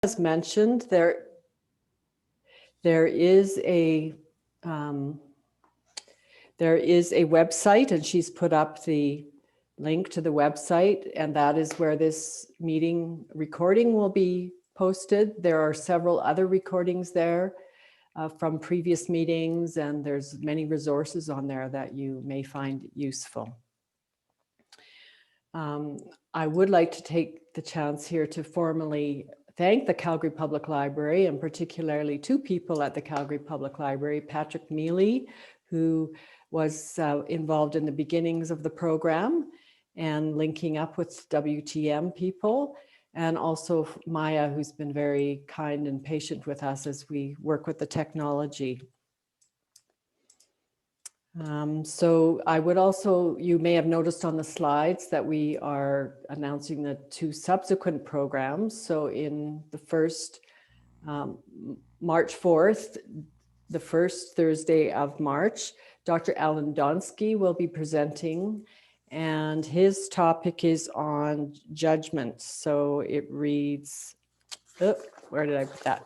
As mentioned, there is a website, and she's put up the link to the website, and that is where this meeting recording will be posted. There are several other recordings there from previous meetings, and there's many resources on there that you may find useful. I would like to take the chance here to formally thank the Calgary Public Library, and particularly two people at the Calgary Public Library, Patrick Mealy, who was involved in the beginnings of the program and linking up with WTM people, and also Maya, who's been very kind and patient with us as we work with the technology. So I would also, you may have noticed on the slides that we are announcing the two subsequent programs. So in the first, March 4th, the first Thursday of March, Dr. Alan Donsky will be presenting, and his topic is on judgment. So it reads, oh, where did I put that?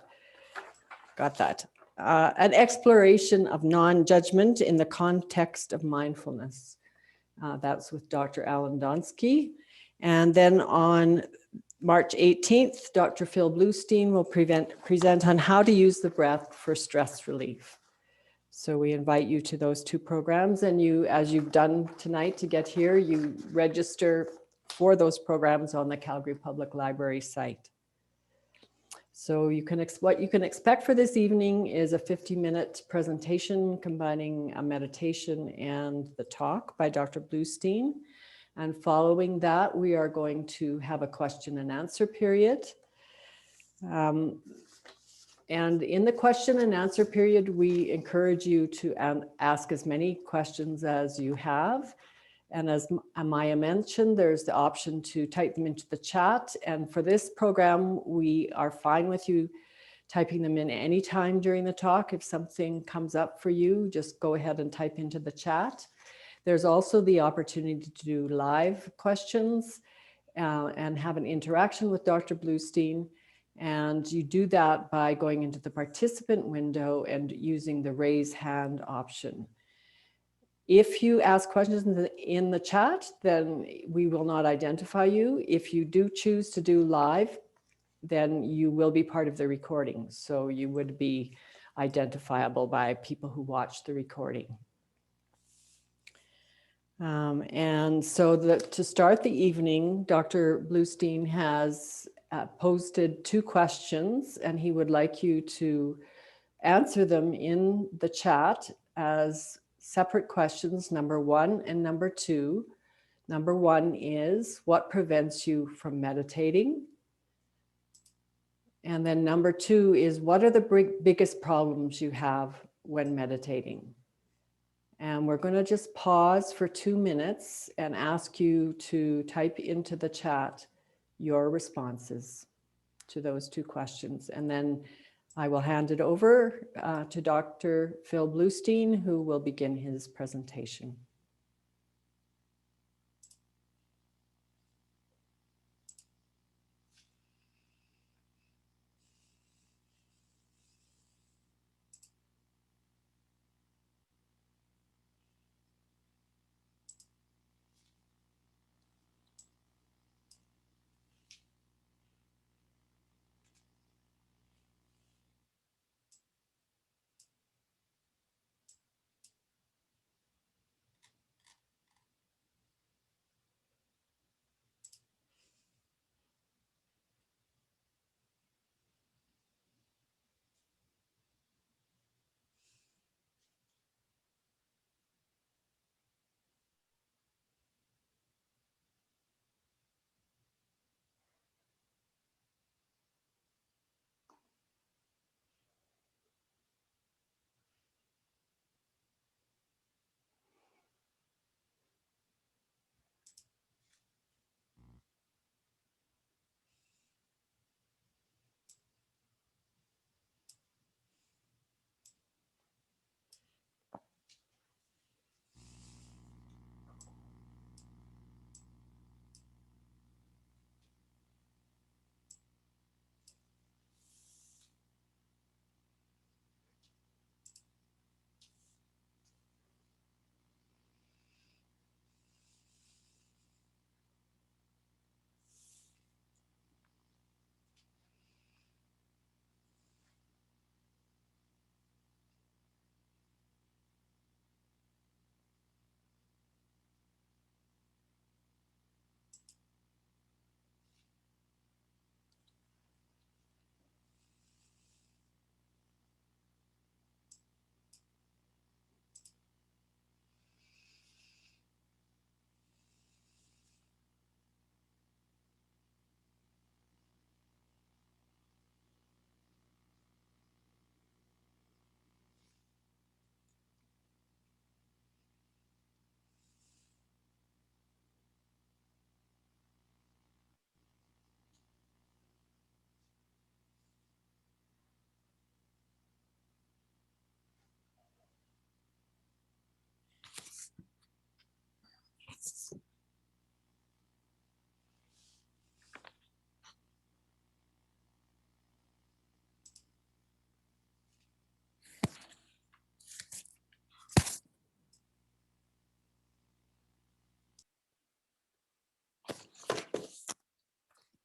Got that. An exploration of non-judgment in the context of mindfulness. That's with Dr. Alan Donsky. And then on March 18th, Dr. Phil Bluestein will present on how to use the breath for stress relief. So we invite you to those two programs, and you, as you've done tonight to get here, you register for those programs on the Calgary Public Library site. So what you can expect for this evening is a 50-minute presentation combining a meditation and the talk by Dr. Bluestein. And following that, we are going to have a question and answer period. And in the question and answer period, we encourage you to ask as many questions as you have. And as Maya mentioned, there's the option to type them into the chat. And for this program, we are fine with you typing them in any time during the talk. If something comes up for you, just go ahead and type into the chat. There's also the opportunity to do live questions and have an interaction with Dr. Bluestein. And you do that by going into the participant window and using the raise hand option. If you ask questions in the chat, then we will not identify you. If you do choose to do live, then you will be part of the recording. So you would be identifiable by people who watch the recording. And so to start the evening, Dr. Bluestein has posted two questions, and he would like you to answer them in the chat as separate questions, number 1 and number 2. Number 1 is, what prevents you from meditating? And then number 2 is, what are the biggest problems you have when meditating? And we're going to just pause for 2 minutes and ask you to type into the chat your responses to those two questions. And then I will hand it over to Dr. Phil Bluestein, who will begin his presentation.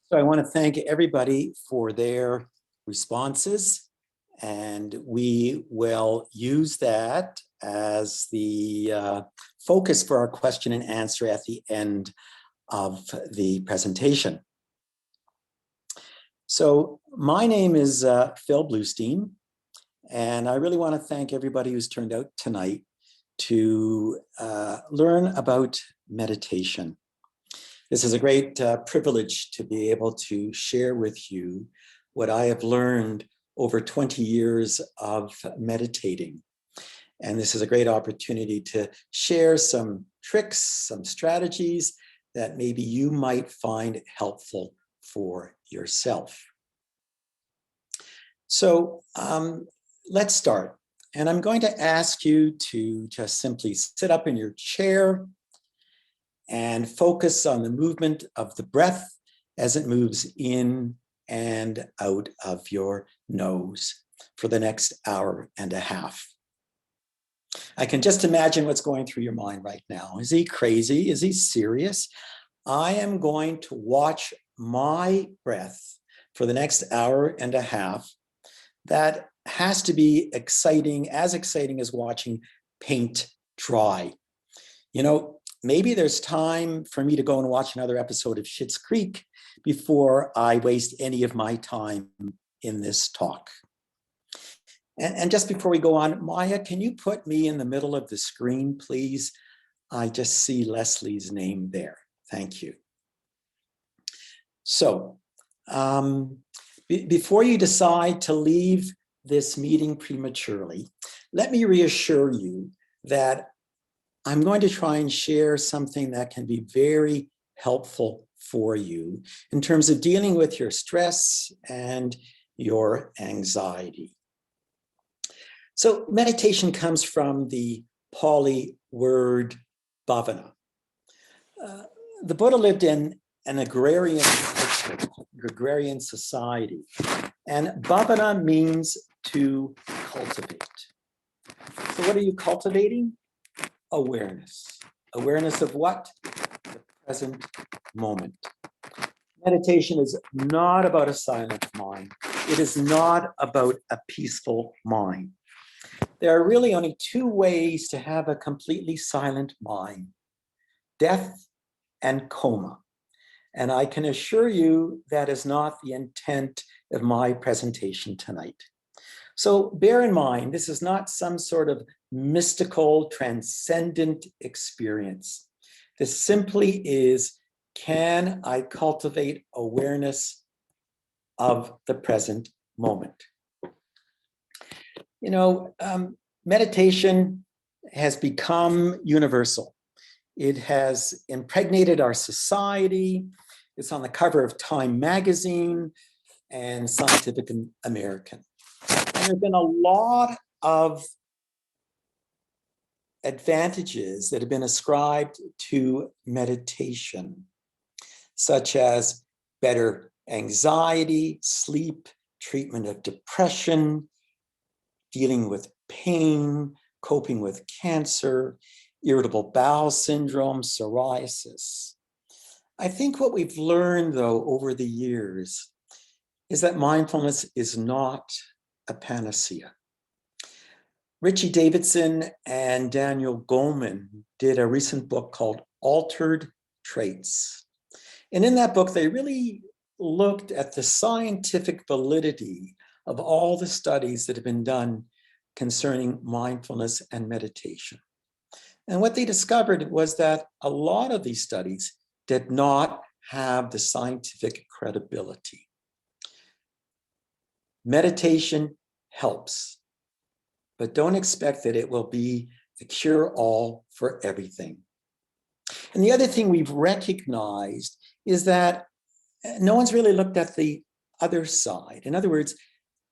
So I want to thank everybody for their responses, and we will use that as the focus for our question and answer at the end of the presentation. So my name is Phil Bluestein, and I really want to thank everybody who's turned out tonight to learn about meditation. This is a great privilege to be able to share with you what I have learned over 20 years of meditating. And this is a great opportunity to share some tricks, some strategies that maybe you might find helpful for yourself. So let's start. And I'm going to ask you to just simply sit up in your chair and focus on the movement of the breath as it moves in and out of your nose for the next hour and a half. I can just imagine what's going through your mind right now. Is he crazy? Is he serious? I am going to watch my breath for the next hour and a half. That has to be exciting as watching paint dry. You know, maybe there's time for me to go and watch another episode of Schitt's Creek before I waste any of my time in this talk. And just before we go on, Maya, can you put me in the middle of the screen, please? I just see Leslie's name there. Thank you. So before you decide to leave this meeting prematurely, let me reassure you that I'm going to try and share something that can be very helpful for you in terms of dealing with your stress and your anxiety. So meditation comes from the Pali word bhavana. The Buddha lived in an agrarian society, and bhavana means to cultivate. So what are you cultivating? Awareness. Awareness of what? The present moment. Meditation is not about a silent mind. It is not about a peaceful mind. There are really only two ways to have a completely silent mind: death and coma. And I can assure you that is not the intent of my presentation tonight. So bear in mind, this is not some sort of mystical, transcendent experience. This simply is, can I cultivate awareness of the present moment? You know, meditation has become universal. It has impregnated our society. It's on the cover of Time magazine and Scientific American. And there have been a lot of advantages that have been ascribed to meditation, such as better anxiety, sleep, treatment of depression, dealing with pain, coping with cancer, irritable bowel syndrome, psoriasis. I think what we've learned, though, over the years is that mindfulness is not a panacea. Richie Davidson and Daniel Goleman did a recent book called Altered Traits. And in that book, they really looked at the scientific validity of all the studies that have been done concerning mindfulness and meditation. And what they discovered was that a lot of these studies did not have the scientific credibility. Meditation helps, but don't expect that it will be the cure-all for everything. And the other thing we've recognized is that no one's really looked at the other side. In other words,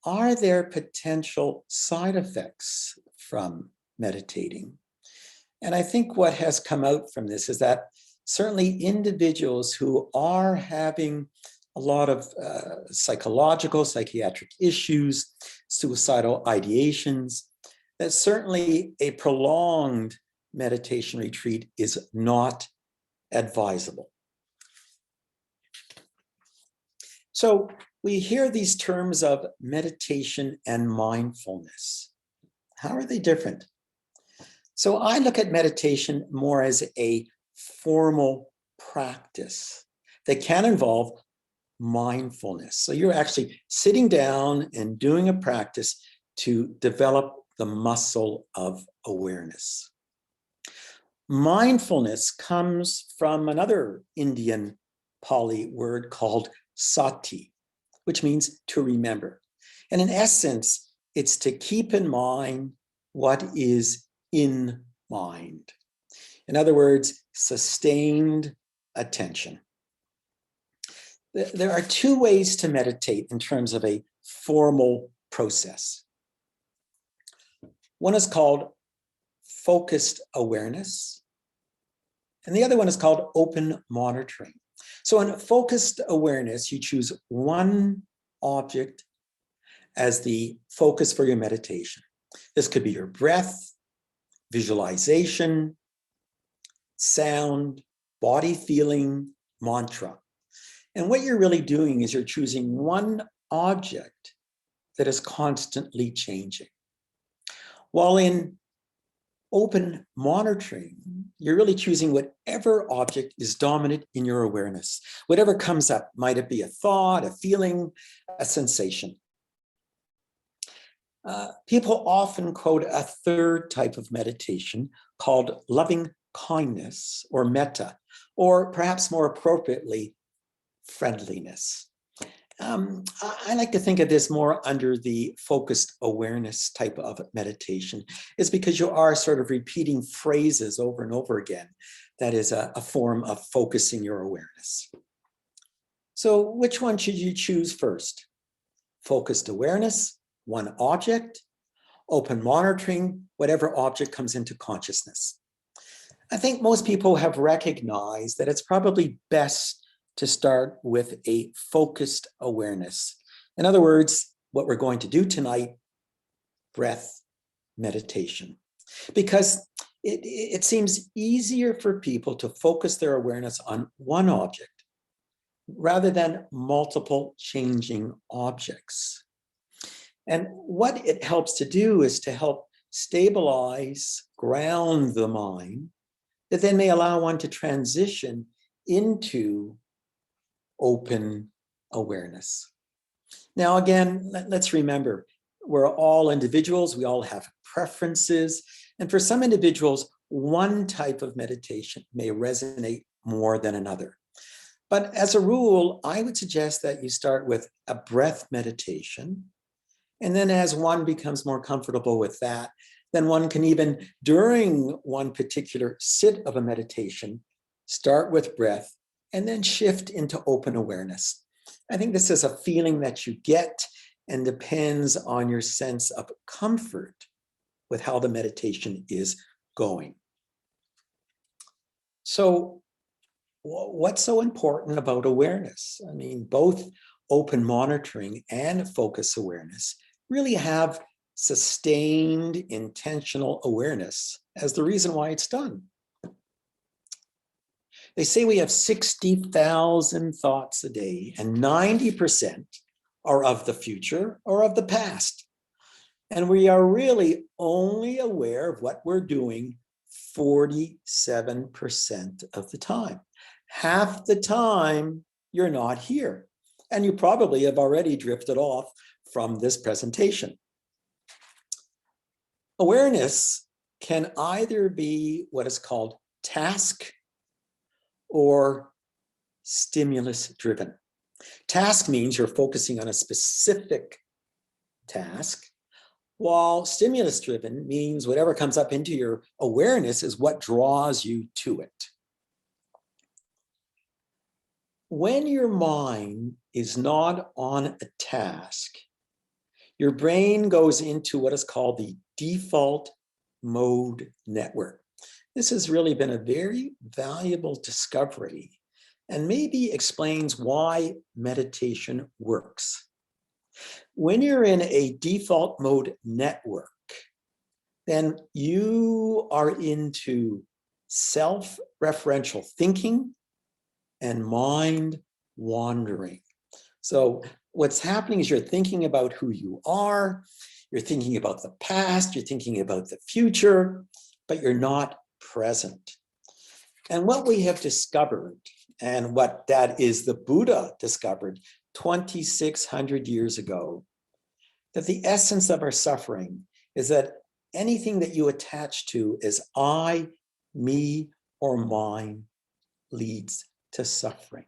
are there potential side effects from meditating? And I think what has come out from this is that certainly individuals who are having a lot of psychological, psychiatric issues, suicidal ideations, that certainly a prolonged meditation retreat is not advisable. So we hear these terms of meditation and mindfulness. How are they different? So I look at meditation more as a formal practice that can involve mindfulness. So you're actually sitting down and doing a practice to develop the muscle of awareness. Mindfulness comes from another Indian Pali word called sati, which means to remember. And in essence, it's to keep in mind what is in mind. In other words, sustained attention. There are two ways to meditate in terms of a formal process. One is called focused awareness, and the other one is called open monitoring. So in focused awareness, you choose one object as the focus for your meditation. This could be your breath, visualization, sound, body feeling, mantra. And what you're really doing is you're choosing one object that is constantly changing. While in open monitoring, you're really choosing whatever object is dominant in your awareness. Whatever comes up, might it be a thought, a feeling, a sensation. People often quote a third type of meditation called loving kindness or metta, or perhaps more appropriately, friendliness. I like to think of this more under the focused awareness type of meditation. It's because you are sort of repeating phrases over and over again. That is a form of focusing your awareness. So which one should you choose first? Focused awareness, one object, open monitoring, whatever object comes into consciousness. I think most people have recognized that it's probably best to start with a focused awareness. In other words, what we're going to do tonight, breath meditation. Because it seems easier for people to focus their awareness on one object rather than multiple changing objects. And what it helps to do is to help stabilize, ground the mind, that then may allow one to transition into open awareness. Now, again, let's remember, we're all individuals, we all have preferences, and for some individuals, one type of meditation may resonate more than another. But as a rule, I would suggest that you start with a breath meditation, and then as one becomes more comfortable with that, then one can even, during one particular sit of a meditation, start with breath and then shift into open awareness. I think this is a feeling that you get and depends on your sense of comfort with how the meditation is going. So what's so important about awareness? I mean, both open monitoring and focus awareness really have sustained intentional awareness as the reason why it's done. They say we have 60,000 thoughts a day, and 90% are of the future or of the past. And we are really only aware of what we're doing 47% of the time. Half the time, you're not here. And you probably have already drifted off from this presentation. Awareness can either be what is called task or stimulus-driven. Task means you're focusing on a specific task, while stimulus-driven means whatever comes up into your awareness is what draws you to it. When your mind is not on a task, your brain goes into what is called the default mode network. This has really been a very valuable discovery and maybe explains why meditation works. When you're in a default mode network, then you are into self-referential thinking and mind wandering. So what's happening is you're thinking about who you are, you're thinking about the past, you're thinking about the future, but you're not present. And what we have discovered, and what that is the Buddha discovered 2,600 years ago, that the essence of our suffering is that anything that you attach to as I, me, or mine leads to suffering.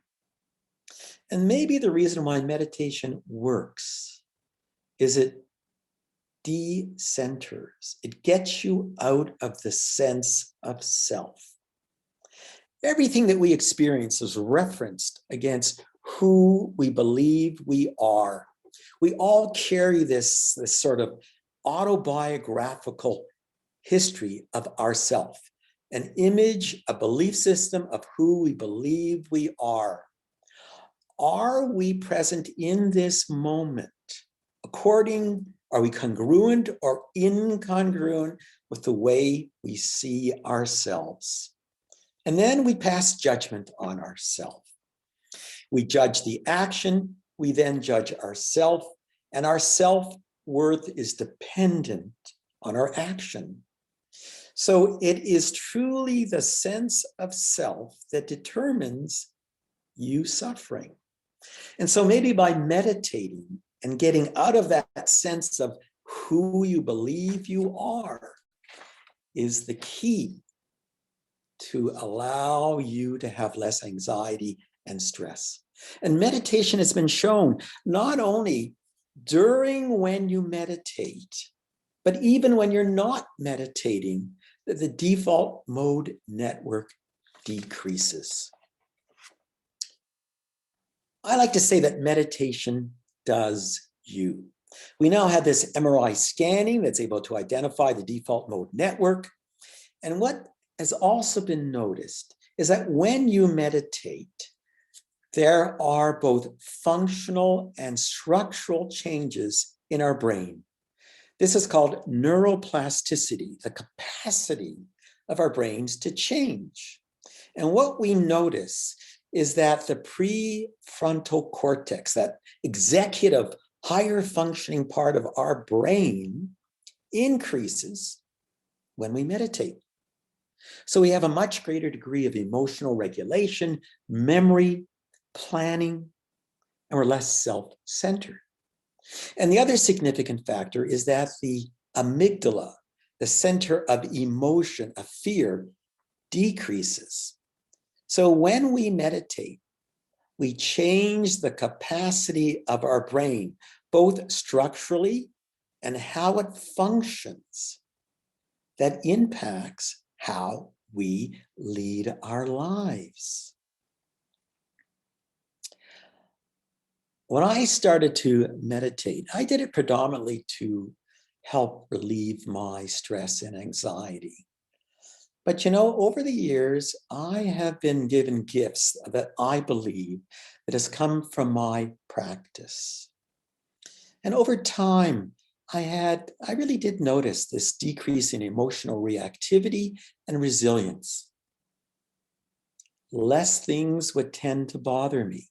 And maybe the reason why meditation works is it decenters. It gets you out of the sense of self. Everything that we experience is referenced against who we believe we are. We all carry this sort of autobiographical history of ourself, an image, a belief system of who we believe we are. Are we present in this moment? Are we congruent or incongruent with the way we see ourselves? And then we pass judgment on ourselves. We judge the action, we then judge ourselves, and our self-worth is dependent on our action. So it is truly the sense of self that determines you suffering. And so maybe by meditating and getting out of that sense of who you believe you are is the key to allow you to have less anxiety and stress. And meditation has been shown not only during when you meditate, but even when you're not meditating, that the default mode network decreases. I like to say that meditation does you. We now have this MRI scanning that's able to identify the default mode network. And what has also been noticed is that when you meditate, there are both functional and structural changes in our brain. This is called neuroplasticity, the capacity of our brains to change. And what we notice is that the prefrontal cortex, that executive higher functioning part of our brain, increases when we meditate. So we have a much greater degree of emotional regulation, memory, planning, and we're less self-centered. And the other significant factor is that the amygdala, the center of emotion, of fear, decreases. So when we meditate, we change the capacity of our brain, both structurally and how it functions, that impacts how we lead our lives. When I started to meditate, I did it predominantly to help relieve my stress and anxiety. But over the years, I have been given gifts that I believe that has come from my practice. And over time, I really did notice this decrease in emotional reactivity and resilience. Less things would tend to bother me.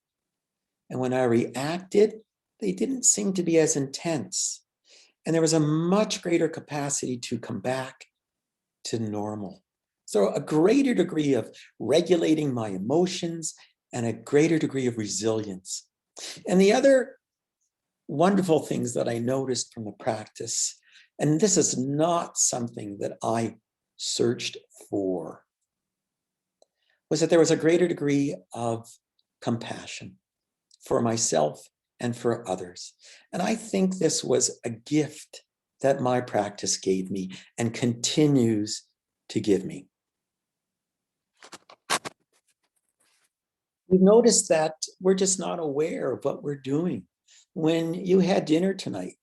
And when I reacted, they didn't seem to be as intense. And there was a much greater capacity to come back to normal. So a greater degree of regulating my emotions and a greater degree of resilience. And the other wonderful things that I noticed from the practice, and this is not something that I searched for, was that there was a greater degree of compassion for myself and for others. And I think this was a gift that my practice gave me and continues to give me. We've noticed that we're just not aware of what we're doing. When you had dinner tonight,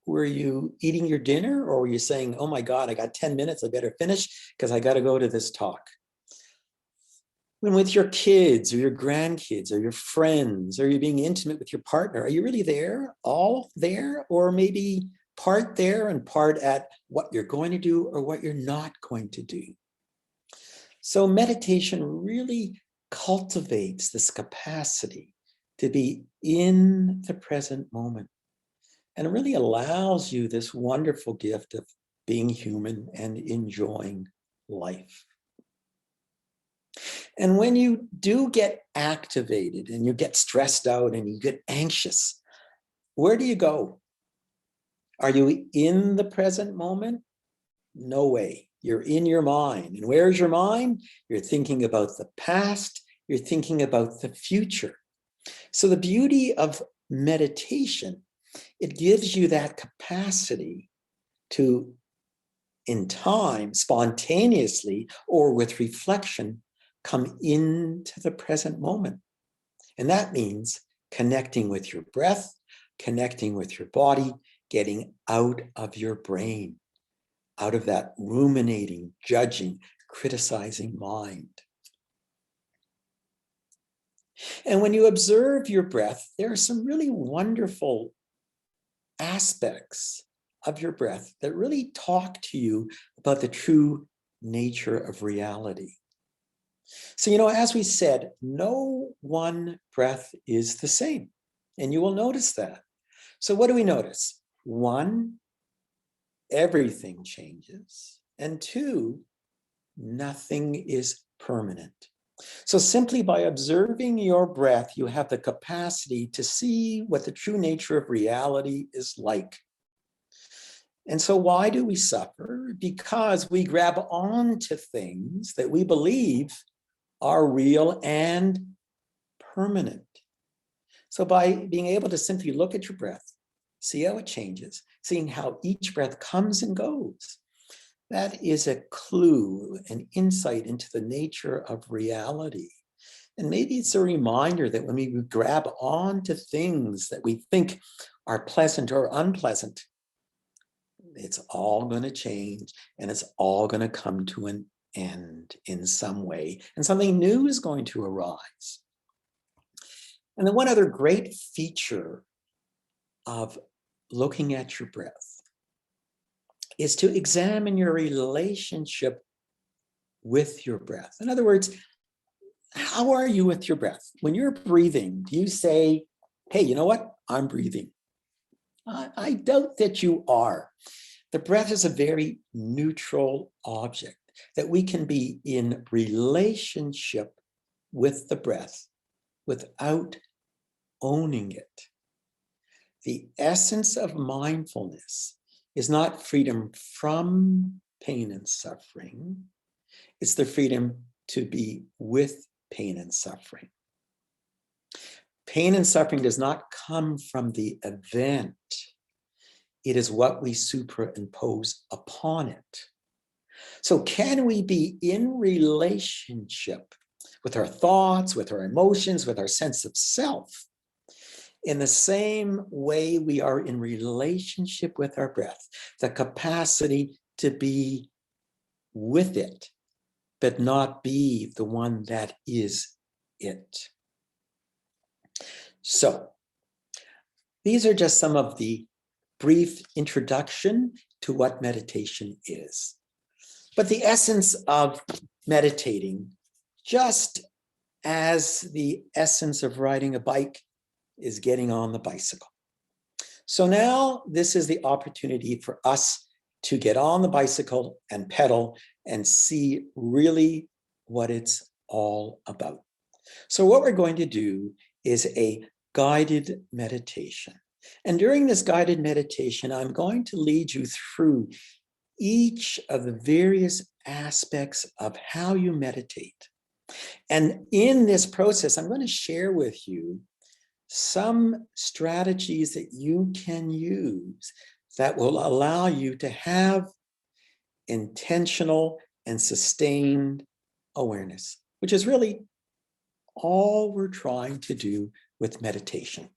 were you eating your dinner, or were you saying, oh my God, I got 10 minutes, I better finish because I got to go to this talk? When with your kids or your grandkids or your friends, or you're being intimate with your partner, are you really there, all there, or maybe part there and part at what you're going to do or what you're not going to do? So meditation really cultivates this capacity to be in the present moment. And it really allows you this wonderful gift of being human and enjoying life. And when you do get activated and you get stressed out and you get anxious, where do you go? Are you in the present moment? No way. You're in your mind. And where's your mind? You're thinking about the past. You're thinking about the future. So the beauty of meditation, it gives you that capacity to, in time, spontaneously or with reflection, come into the present moment. And that means connecting with your breath, connecting with your body, getting out of your brain, out of that ruminating, judging, criticizing mind. And when you observe your breath, there are some really wonderful aspects of your breath that really talk to you about the true nature of reality. So, as we said, no one breath is the same, and you will notice that. So what do we notice? One, everything changes, and two, nothing is permanent. So simply by observing your breath, you have the capacity to see what the true nature of reality is like. And so why do we suffer? Because we grab onto things that we believe are real and permanent. So by being able to simply look at your breath, see how it changes, seeing how each breath comes and goes, that is a clue, an insight into the nature of reality. And maybe it's a reminder that when we grab onto things that we think are pleasant or unpleasant, it's all going to change and it's all going to come to an end in some way, and something new is going to arise. And then one other great feature of looking at your breath is to examine your relationship with your breath. In other words, how are you with your breath? When you're breathing, do you say, hey, you know what? I'm breathing. I doubt that you are. The breath is a very neutral object that we can be in relationship with the breath without owning it. The essence of mindfulness is not freedom from pain and suffering. It's the freedom to be with pain and suffering. Pain and suffering does not come from the event. It is what we superimpose upon it. So can we be in relationship with our thoughts, with our emotions, with our sense of self, in the same way we are in relationship with our breath, the capacity to be with it, but not be the one that is it. So these are just some of the brief introduction to what meditation is. But the essence of meditating, just as the essence of riding a bike, is getting on the bicycle. So now this is the opportunity for us to get on the bicycle and pedal and see really what it's all about. So what we're going to do is a guided meditation. And during this guided meditation, I'm going to lead you through each of the various aspects of how you meditate. And in this process, I'm going to share with you some strategies that you can use that will allow you to have intentional and sustained awareness, which is really all we're trying to do with meditation.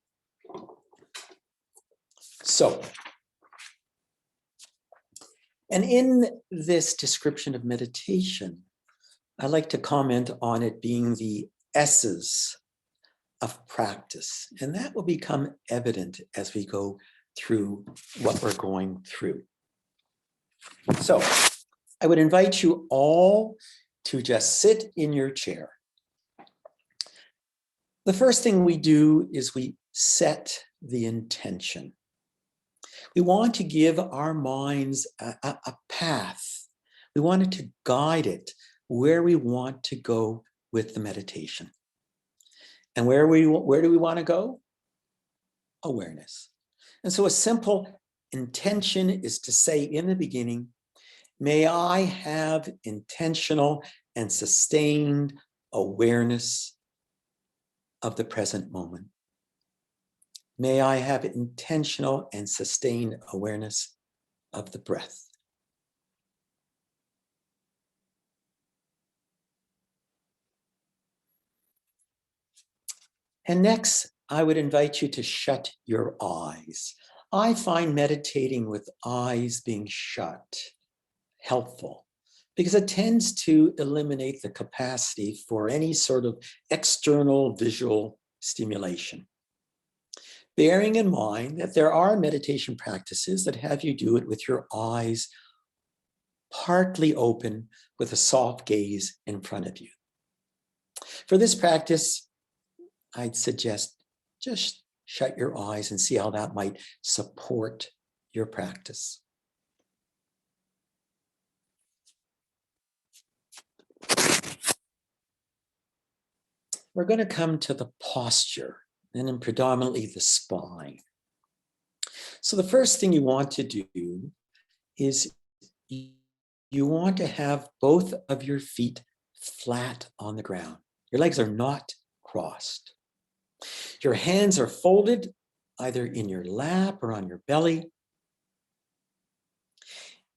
So, and in this description of meditation, I like to comment on it being the S's of practice, and that will become evident as we go through what we're going through. So I would invite you all to just sit in your chair. The first thing we do is we set the intention. We want to give our minds a path. We want it to guide it where we want to go with the meditation. And where do we want to go? Awareness. And so a simple intention is to say in the beginning, may I have intentional and sustained awareness of the present moment. May I have intentional and sustained awareness of the breath. And next, I would invite you to shut your eyes. I find meditating with eyes being shut helpful because it tends to eliminate the capacity for any sort of external visual stimulation. Bearing in mind that there are meditation practices that have you do it with your eyes partly open with a soft gaze in front of you. For this practice, I'd suggest just shut your eyes and see how that might support your practice. We're going to come to the posture and then predominantly the spine. So the first thing you want to do is you want to have both of your feet flat on the ground. Your legs are not crossed. Your hands are folded either in your lap or on your belly.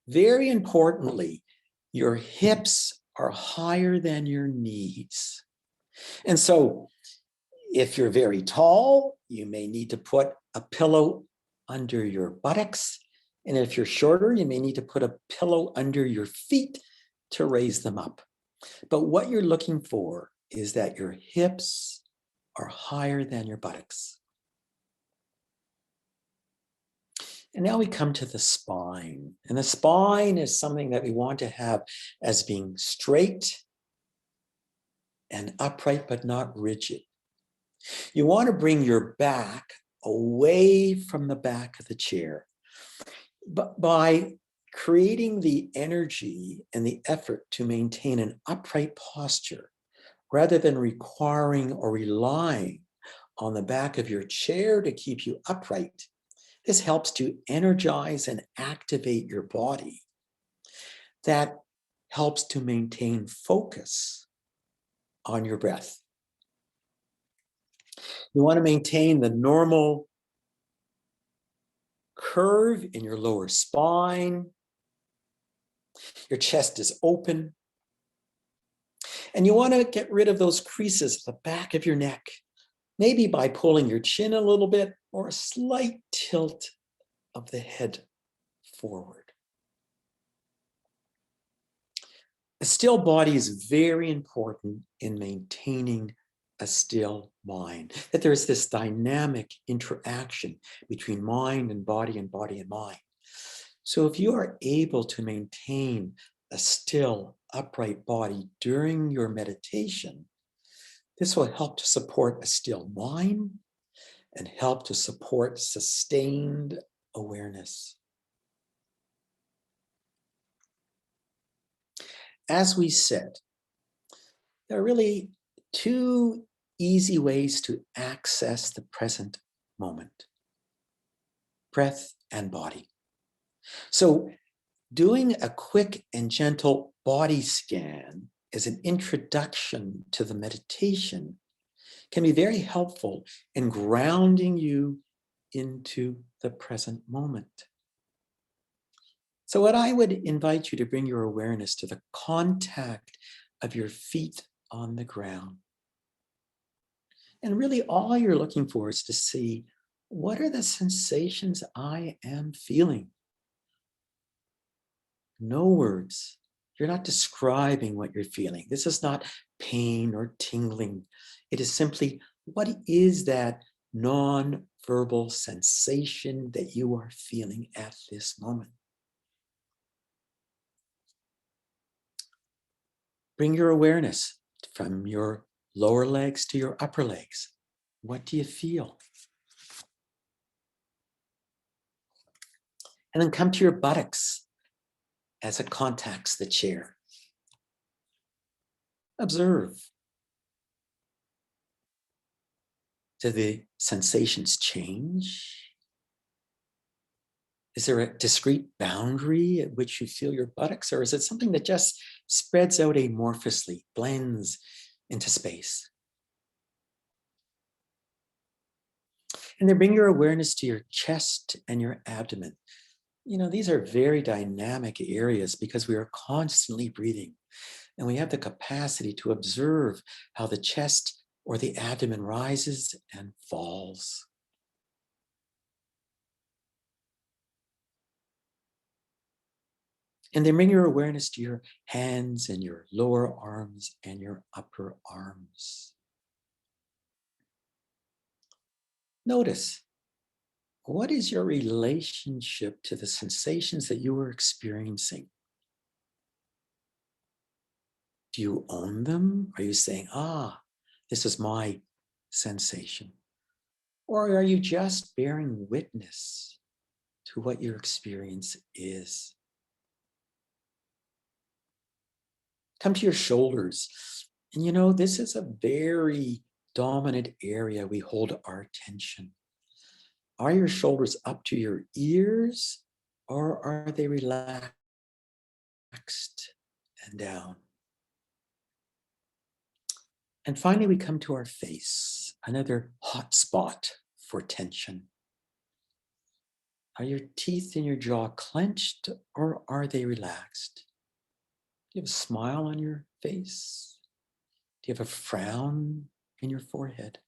Very importantly, your hips are higher than your knees. And so if you're very tall, you may need to put a pillow under your buttocks. And if you're shorter, you may need to put a pillow under your feet to raise them up. But what you're looking for is that your hips are higher than your buttocks. And now we come to the spine. And the spine is something that we want to have as being straight and upright, but not rigid. You want to bring your back away from the back of the chair. But by creating the energy and the effort to maintain an upright posture, rather than requiring or relying on the back of your chair to keep you upright, this helps to energize and activate your body. That helps to maintain focus on your breath. You want to maintain the normal curve in your lower spine. Your chest is open. And you want to get rid of those creases at the back of your neck, maybe by pulling your chin a little bit or a slight tilt of the head forward. A still body is very important in maintaining a still mind, that there's this dynamic interaction between mind and body and body and mind. So if you are able to maintain a still, upright body during your meditation, this will help to support a still mind and help to support sustained awareness. As we said, there are really two easy ways to access the present moment: breath and body. So doing a quick and gentle body scan as an introduction to the meditation can be very helpful in grounding you into the present moment. So what I would invite you to bring your awareness to the contact of your feet on the ground. And really all you're looking for is to see, what are the sensations I am feeling? No words. You're not describing what you're feeling. This is not pain or tingling. It is simply, what is that non-verbal sensation that you are feeling at this moment? Bring your awareness from your lower legs to your upper legs. What do you feel? And then come to your buttocks as it contacts the chair. Observe. Do the sensations change? Is there a discrete boundary at which you feel your buttocks, or is it something that just spreads out amorphously, blends into space? And then bring your awareness to your chest and your abdomen. You know, these are very dynamic areas because we are constantly breathing, and we have the capacity to observe how the chest or the abdomen rises and falls. And then bring your awareness to your hands and your lower arms and your upper arms. Notice, what is your relationship to the sensations that you are experiencing? Do you own them? Are you saying, this is my sensation? Or are you just bearing witness to what your experience is? Come to your shoulders. And you know, this is a very dominant area we hold our attention. Are your shoulders up to your ears, or are they relaxed and down? And finally, we come to our face, another hot spot for tension. Are your teeth in your jaw clenched, or are they relaxed? Do you have a smile on your face? Do you have a frown in your forehead?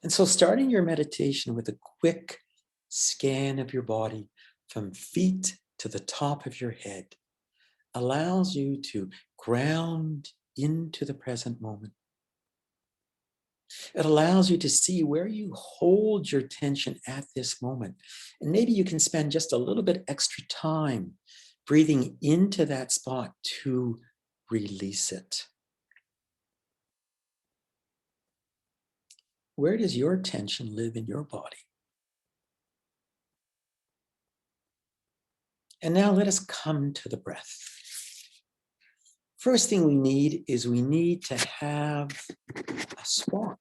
And so starting your meditation with a quick scan of your body from feet to the top of your head allows you to ground into the present moment. It allows you to see where you hold your tension at this moment. And maybe you can spend just a little bit extra time breathing into that spot to release it. Where does your tension live in your body? And now let us come to the breath. First thing we need is we need to have a spot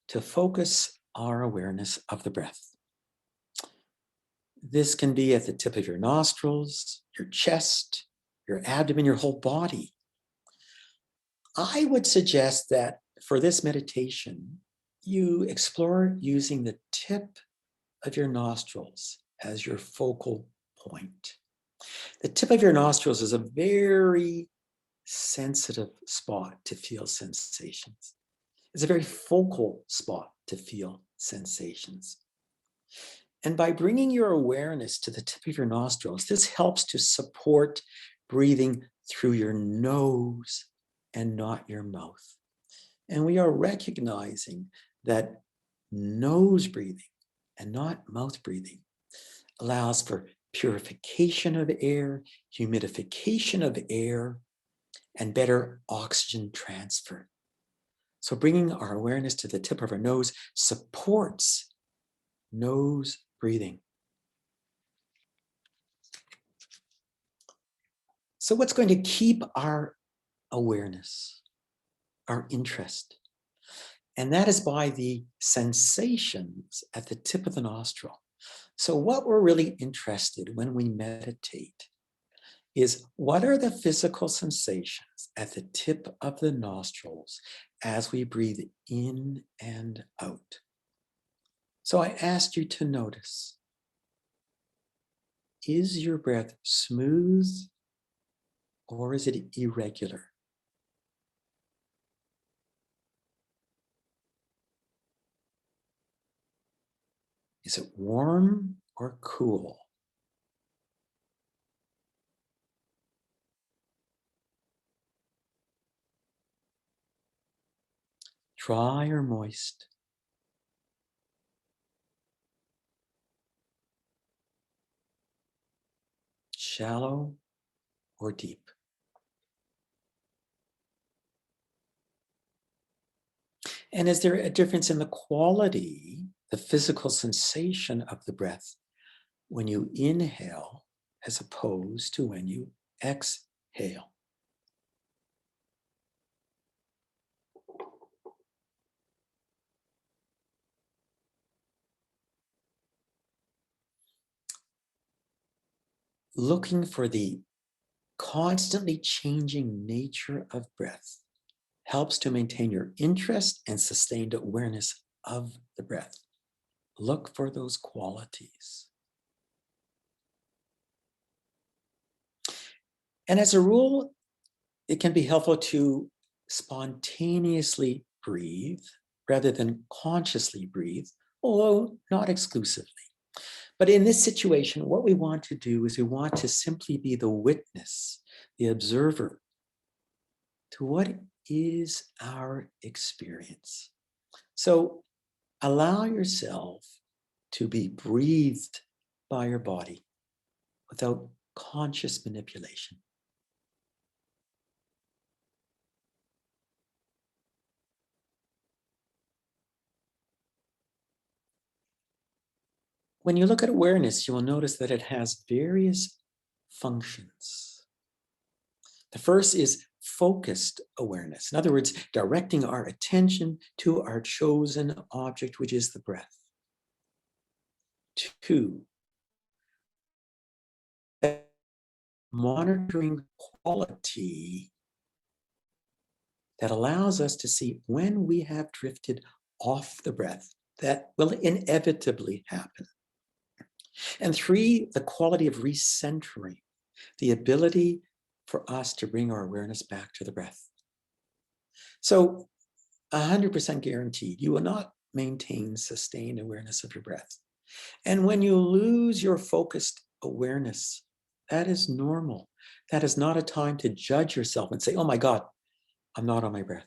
to focus our awareness of the breath. This can be at the tip of your nostrils, your chest, your abdomen, your whole body. I would suggest that for this meditation, you explore using the tip of your nostrils as your focal point. The tip of your nostrils is a very sensitive spot to feel sensations. It's a very focal spot to feel sensations. And by bringing your awareness to the tip of your nostrils, this helps to support breathing through your nose and not your mouth. And we are recognizing that nose breathing and not mouth breathing allows for purification of air, humidification of air, and better oxygen transfer. So bringing our awareness to the tip of our nose supports nose breathing. So what's going to keep our awareness, our interest? And that is by the sensations at the tip of the nostril. So what we're really interested when we meditate is, what are the physical sensations at the tip of the nostrils as we breathe in and out? So I asked you to notice, is your breath smooth or is it irregular? Is it warm or cool? Dry or moist? Shallow or deep? And is there a difference in the quality, the physical sensation of the breath when you inhale as opposed to when you exhale? Looking for the constantly changing nature of breath helps to maintain your interest and sustained awareness of the breath. Look for those qualities. And as a rule, it can be helpful to spontaneously breathe rather than consciously breathe, although not exclusively. But in this situation, what we want to do is we want to simply be the witness, the observer to what is our experience. So allow yourself to be breathed by your body without conscious manipulation. When you look at awareness, you will notice that it has various functions. The first is focused awareness. In other words, directing our attention to our chosen object, which is the breath. Two, monitoring quality that allows us to see when we have drifted off the breath. That will inevitably happen. And three, the quality of recentering, the ability for us to bring our awareness back to the breath. So 100% guaranteed, you will not maintain sustained awareness of your breath. And when you lose your focused awareness, that is normal. That is not a time to judge yourself and say, oh my God, I'm not on my breath.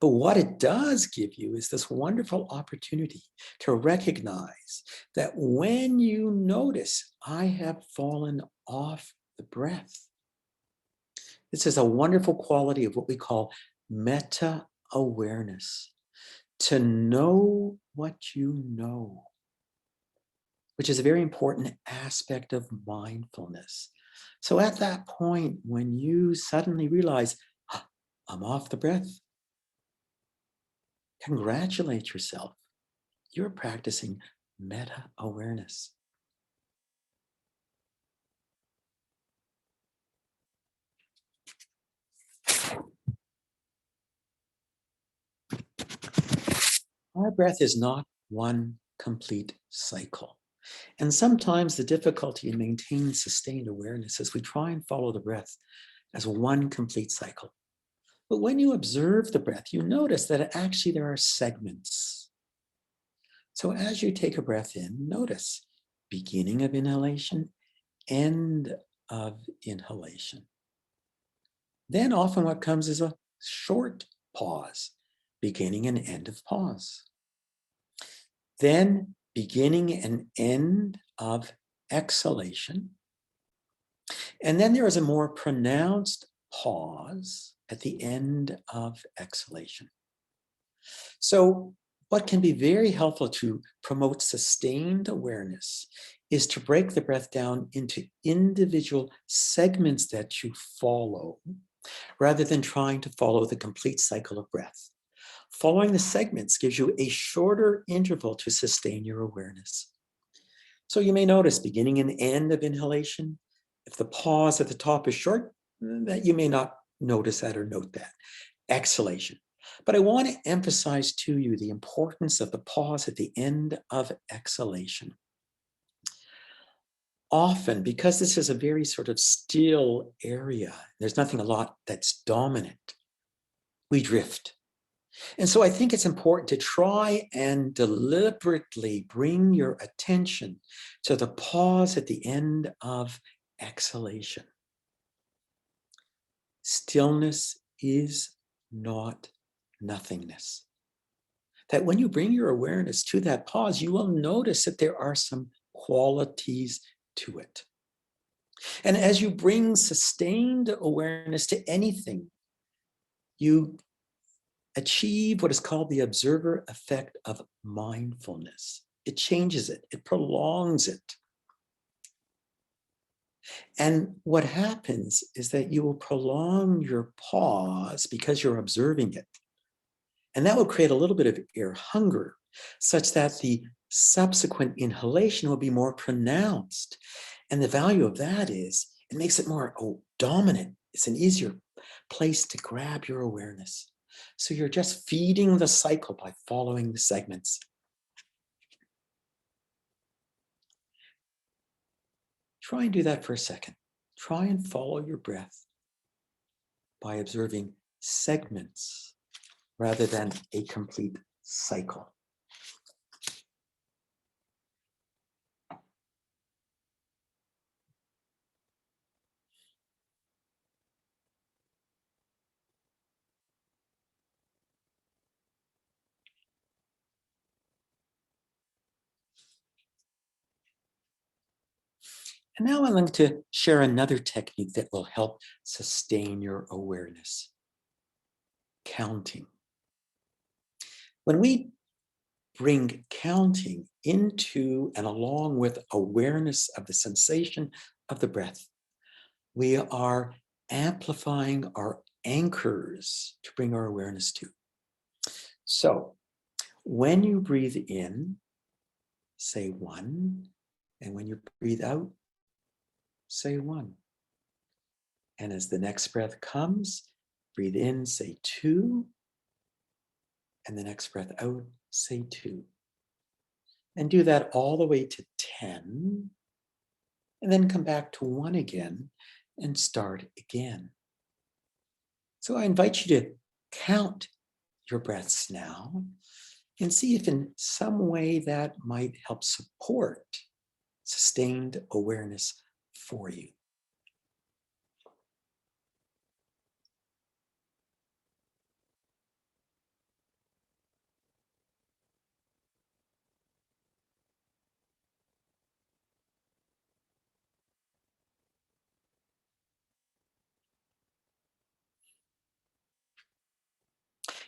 But what it does give you is this wonderful opportunity to recognize that when you notice, I have fallen off the breath. This is a wonderful quality of what we call meta-awareness, to know what you know, which is a very important aspect of mindfulness. So at that point, when you suddenly realize, I'm off the breath, congratulate yourself. You're practicing meta-awareness. Our breath is not one complete cycle. And sometimes the difficulty in maintaining sustained awareness is we try and follow the breath as one complete cycle. But when you observe the breath, you notice that actually there are segments. So as you take a breath in, notice beginning of inhalation, end of inhalation. Then often what comes is a short pause, beginning and end of pause. Then beginning and end of exhalation. And then there is a more pronounced pause at the end of exhalation. So what can be very helpful to promote sustained awareness is to break the breath down into individual segments that you follow, rather than trying to follow the complete cycle of breath. Following the segments gives you a shorter interval to sustain your awareness. So you may notice beginning and end of inhalation. If the pause at the top is short, that you may not notice that or note that. Exhalation. But I want to emphasize to you the importance of the pause at the end of exhalation. Often, because this is a very sort of still area, there's nothing a lot that's dominant, we drift. And so I think it's important to try and deliberately bring your attention to the pause at the end of exhalation. Stillness is not nothingness. That when you bring your awareness to that pause, you will notice that there are some qualities to it. And as you bring sustained awareness to anything, you achieve what is called the observer effect of mindfulness. It changes it, it prolongs it. And what happens is that you will prolong your pause because you're observing it. And that will create a little bit of air hunger, such that the subsequent inhalation will be more pronounced. And the value of that is it makes it more dominant. It's an easier place to grab your awareness. So you're just feeding the cycle by following the segments. Try and do that for a second. Try and follow your breath by observing segments rather than a complete cycle. And now I'm going to share another technique that will help sustain your awareness. Counting. When we bring counting into and along with awareness of the sensation of the breath, we are amplifying our anchors to bring our awareness to. So when you breathe in, say 1, and when you breathe out, say 1. And as the next breath comes, breathe in, say 2, and the next breath out, say 2. And do that all the way to 10, and then come back to 1 again and start again. So I invite you to count your breaths now and see if in some way that might help support sustained awareness for you.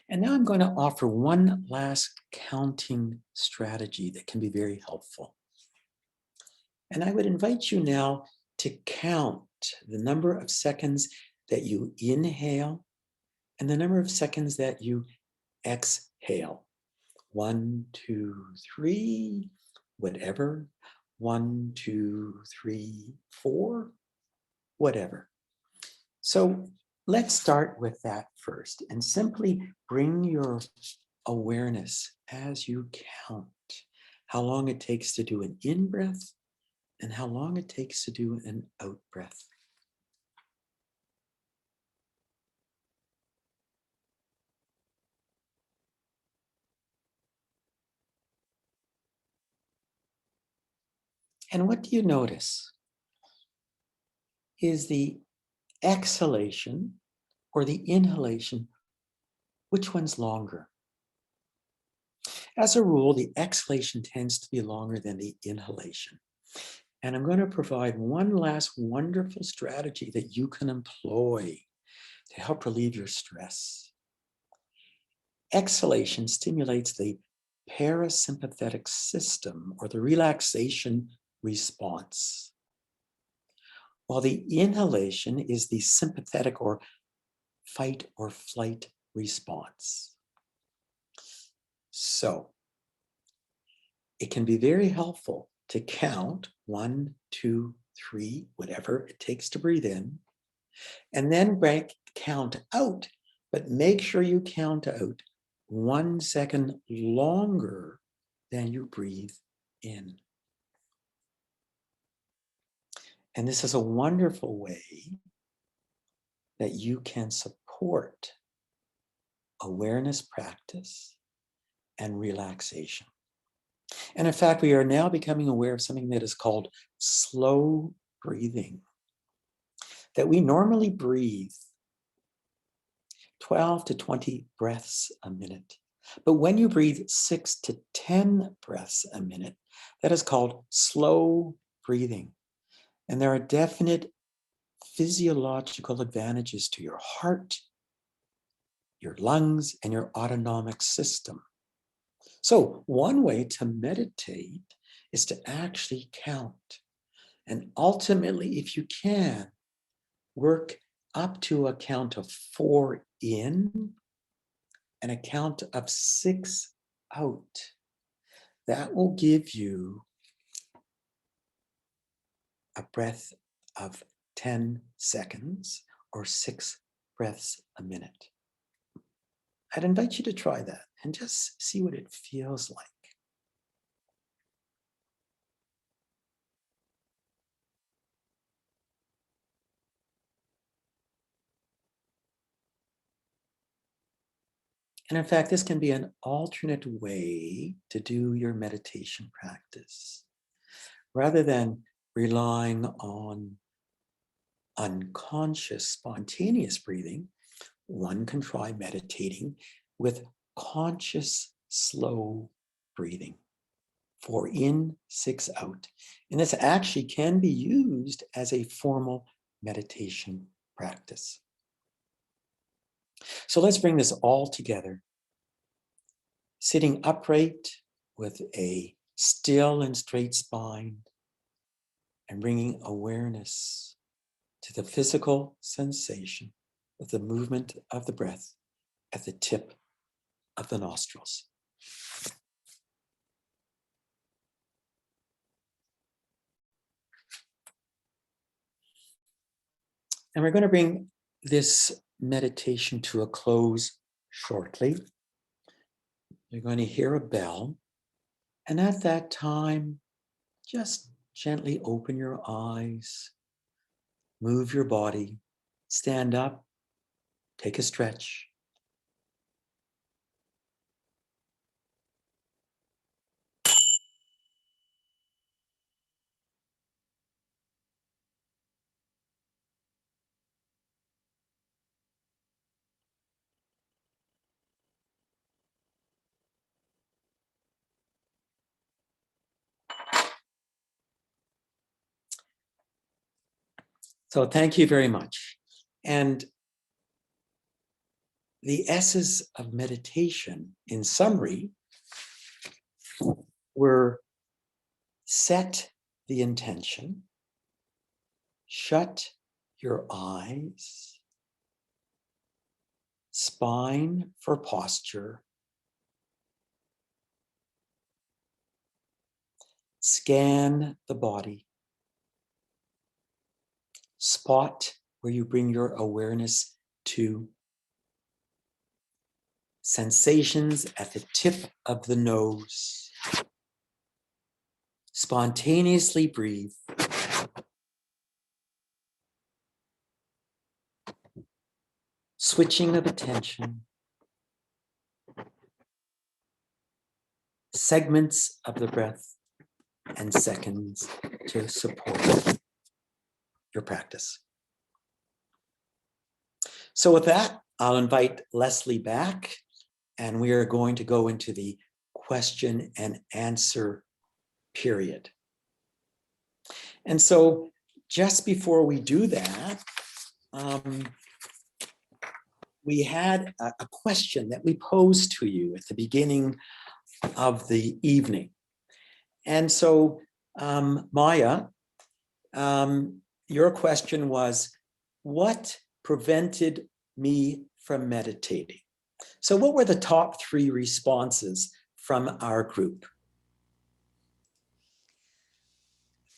And now I'm going to offer one last counting strategy that can be very helpful. And I would invite you now to count the number of seconds that you inhale and the number of seconds that you exhale. 1, 2, 3, whatever. 1, 2, 3, 4, whatever. So let's start with that first and simply bring your awareness as you count how long it takes to do an in-breath and how long it takes to do an out-breath. And what do you notice? Is the exhalation or the inhalation, which one's longer? As a rule, the exhalation tends to be longer than the inhalation. And I'm going to provide one last wonderful strategy that you can employ to help relieve your stress. Exhalation stimulates the parasympathetic system or the relaxation response, while the inhalation is the sympathetic or fight or flight response. So it can be very helpful to count 1, 2, 3, whatever it takes to breathe in, and then count out, but make sure you count out 1 second longer than you breathe in. And this is a wonderful way that you can support awareness practice and relaxation. And in fact, we are now becoming aware of something that is called slow breathing, that we normally breathe 12 to 20 breaths a minute. But when you breathe 6 to 10 breaths a minute, that is called slow breathing. And there are definite physiological advantages to your heart, your lungs, and your autonomic system. So one way to meditate is to actually count. And ultimately, if you can, work up to a count of 4 in and a count of 6 out. That will give you a breath of 10 seconds or 6 breaths a minute. I'd invite you to try that and just see what it feels like. And in fact, this can be an alternate way to do your meditation practice. Rather than relying on unconscious, spontaneous breathing, one can try meditating with conscious, slow breathing. 4 in, 6 out. And this actually can be used as a formal meditation practice. So let's bring this all together. Sitting upright with a still and straight spine and bringing awareness to the physical sensation of the movement of the breath at the tip of the nostrils. And we're going to bring this meditation to a close shortly. You're going to hear a bell. And at that time, just gently open your eyes, move your body, stand up, take a stretch. So thank you very much. And the S's of meditation, in summary, were set the intention, shut your eyes, spine for posture, scan the body, spot where you bring your awareness to, sensations at the tip of the nose, spontaneously breathe, switching of attention, segments of the breath, and seconds to support your practice. So with that, I'll invite Leslie back, and we are going to go into the question and answer period. And so just before we do that, we had a question that we posed to you at the beginning of the evening. And so, Maya, your question was, what prevented me from meditating? So what were the top 3 responses from our group?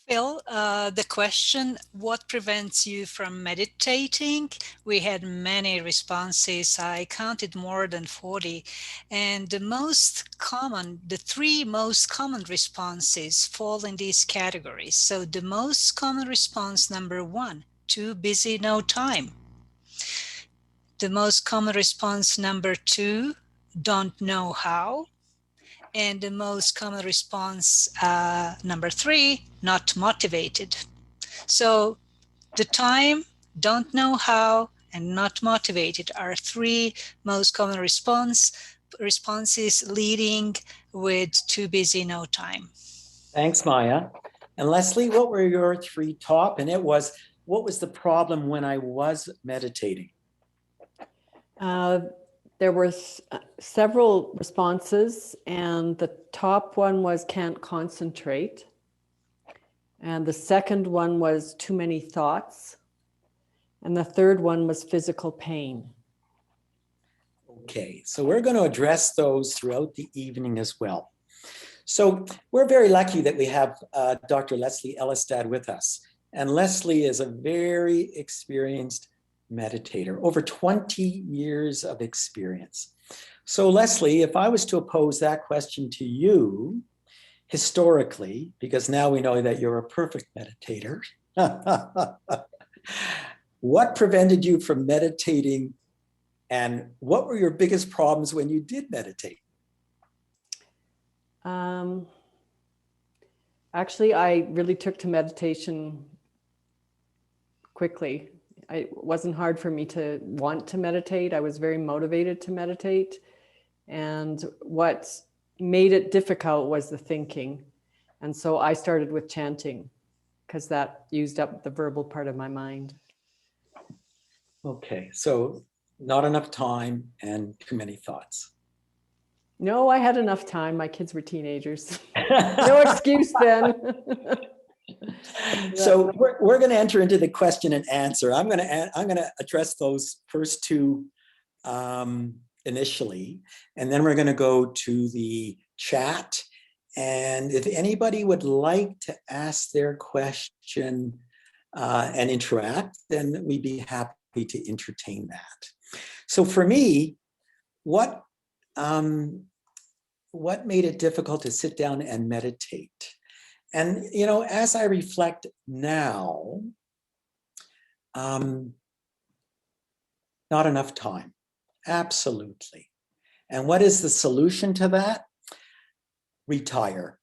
Phil, the question, what prevents you from meditating? We had many responses. I counted more than 40. And the 3 most common responses fall in these categories. So the most common response, number 1, too busy, no time. The most common response, number 2, don't know how. And the most common response, number 3, not motivated. So the time, don't know how, and not motivated are 3 most common responses leading with too busy, no time. Thanks, Maya. And Leslie, what were your 3 top? And what was the problem when I was meditating? There were several responses, and the top one was can't concentrate. And the second one was too many thoughts. And the third one was physical pain. Okay, so we're going to address those throughout the evening as well. So we're very lucky that we have Dr. Leslie Elistad with us. And Leslie is a very experienced meditator, over 20 years of experience. So Leslie, if I was to pose that question to you, historically, because now we know that you're a perfect meditator, what prevented you from meditating, and what were your biggest problems when you did meditate? Actually, I really took to meditation quickly. It wasn't hard for me to want to meditate. I was very motivated to meditate. And what made it difficult was the thinking. And so I started with chanting because that used up the verbal part of my mind. Okay, so not enough time and too many thoughts. No, I had enough time. My kids were teenagers. No excuse then. So we're going to enter into the question and answer. I'm going to address those first two initially, and then we're going to go to the chat. And if anybody would like to ask their question and interact, then we'd be happy to entertain that. So for me, what made it difficult to sit down and meditate? And, you know, as I reflect now, not enough time, absolutely. And what is the solution to that? Retire.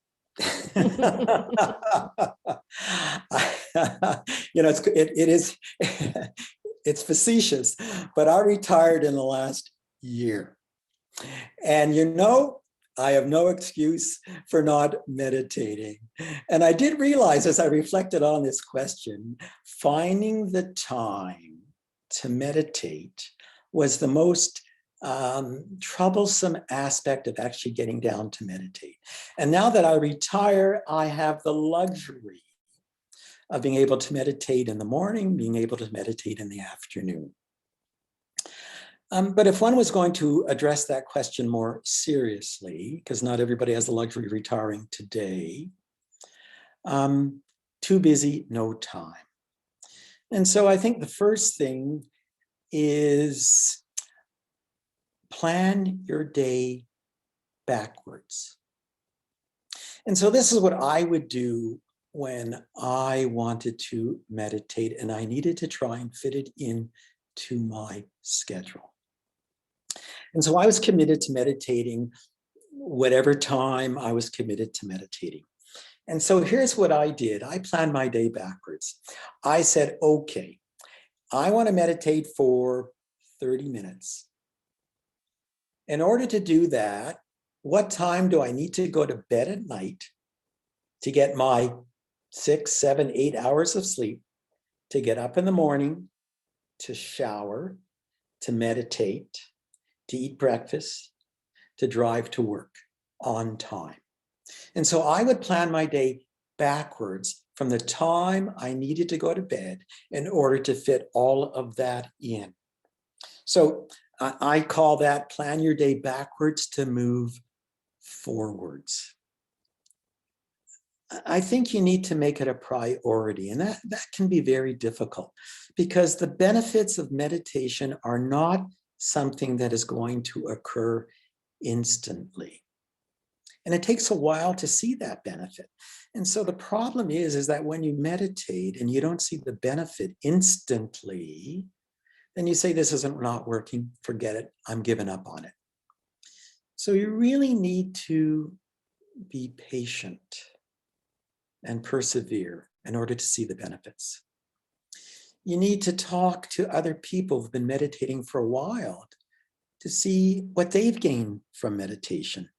You know, it's facetious, but I retired in the last year. And you know, I have no excuse for not meditating. And I did realize as I reflected on this question, finding the time to meditate was the most troublesome aspect of actually getting down to meditate. And now that I retire, I have the luxury of being able to meditate in the morning, being able to meditate in the afternoon. But if one was going to address that question more seriously, because not everybody has the luxury of retiring today, too busy, no time. And so I think the first thing is plan your day backwards. And so this is what I would do when I wanted to meditate and I needed to try and fit it in to my schedule. And so I was committed to meditating whatever time I was committed to meditating. And so here's what I did. I planned my day backwards. I said, okay, I want to meditate for 30 minutes. In order to do that, what time do I need to go to bed at night to get my 6, 7, 8 hours of sleep, to get up in the morning, to shower, to meditate, to eat breakfast, to drive to work on time. And so I would plan my day backwards from the time I needed to go to bed in order to fit all of that in. So I call that plan your day backwards to move forwards. I think you need to make it a priority, and that can be very difficult because the benefits of meditation are not something that is going to occur instantly. And it takes a while to see that benefit. And so the problem is that when you meditate and you don't see the benefit instantly, then you say, this isn't not working, forget it, I'm giving up on it. So you really need to be patient and persevere in order to see the benefits. You need to talk to other people who've been meditating for a while to see what they've gained from meditation.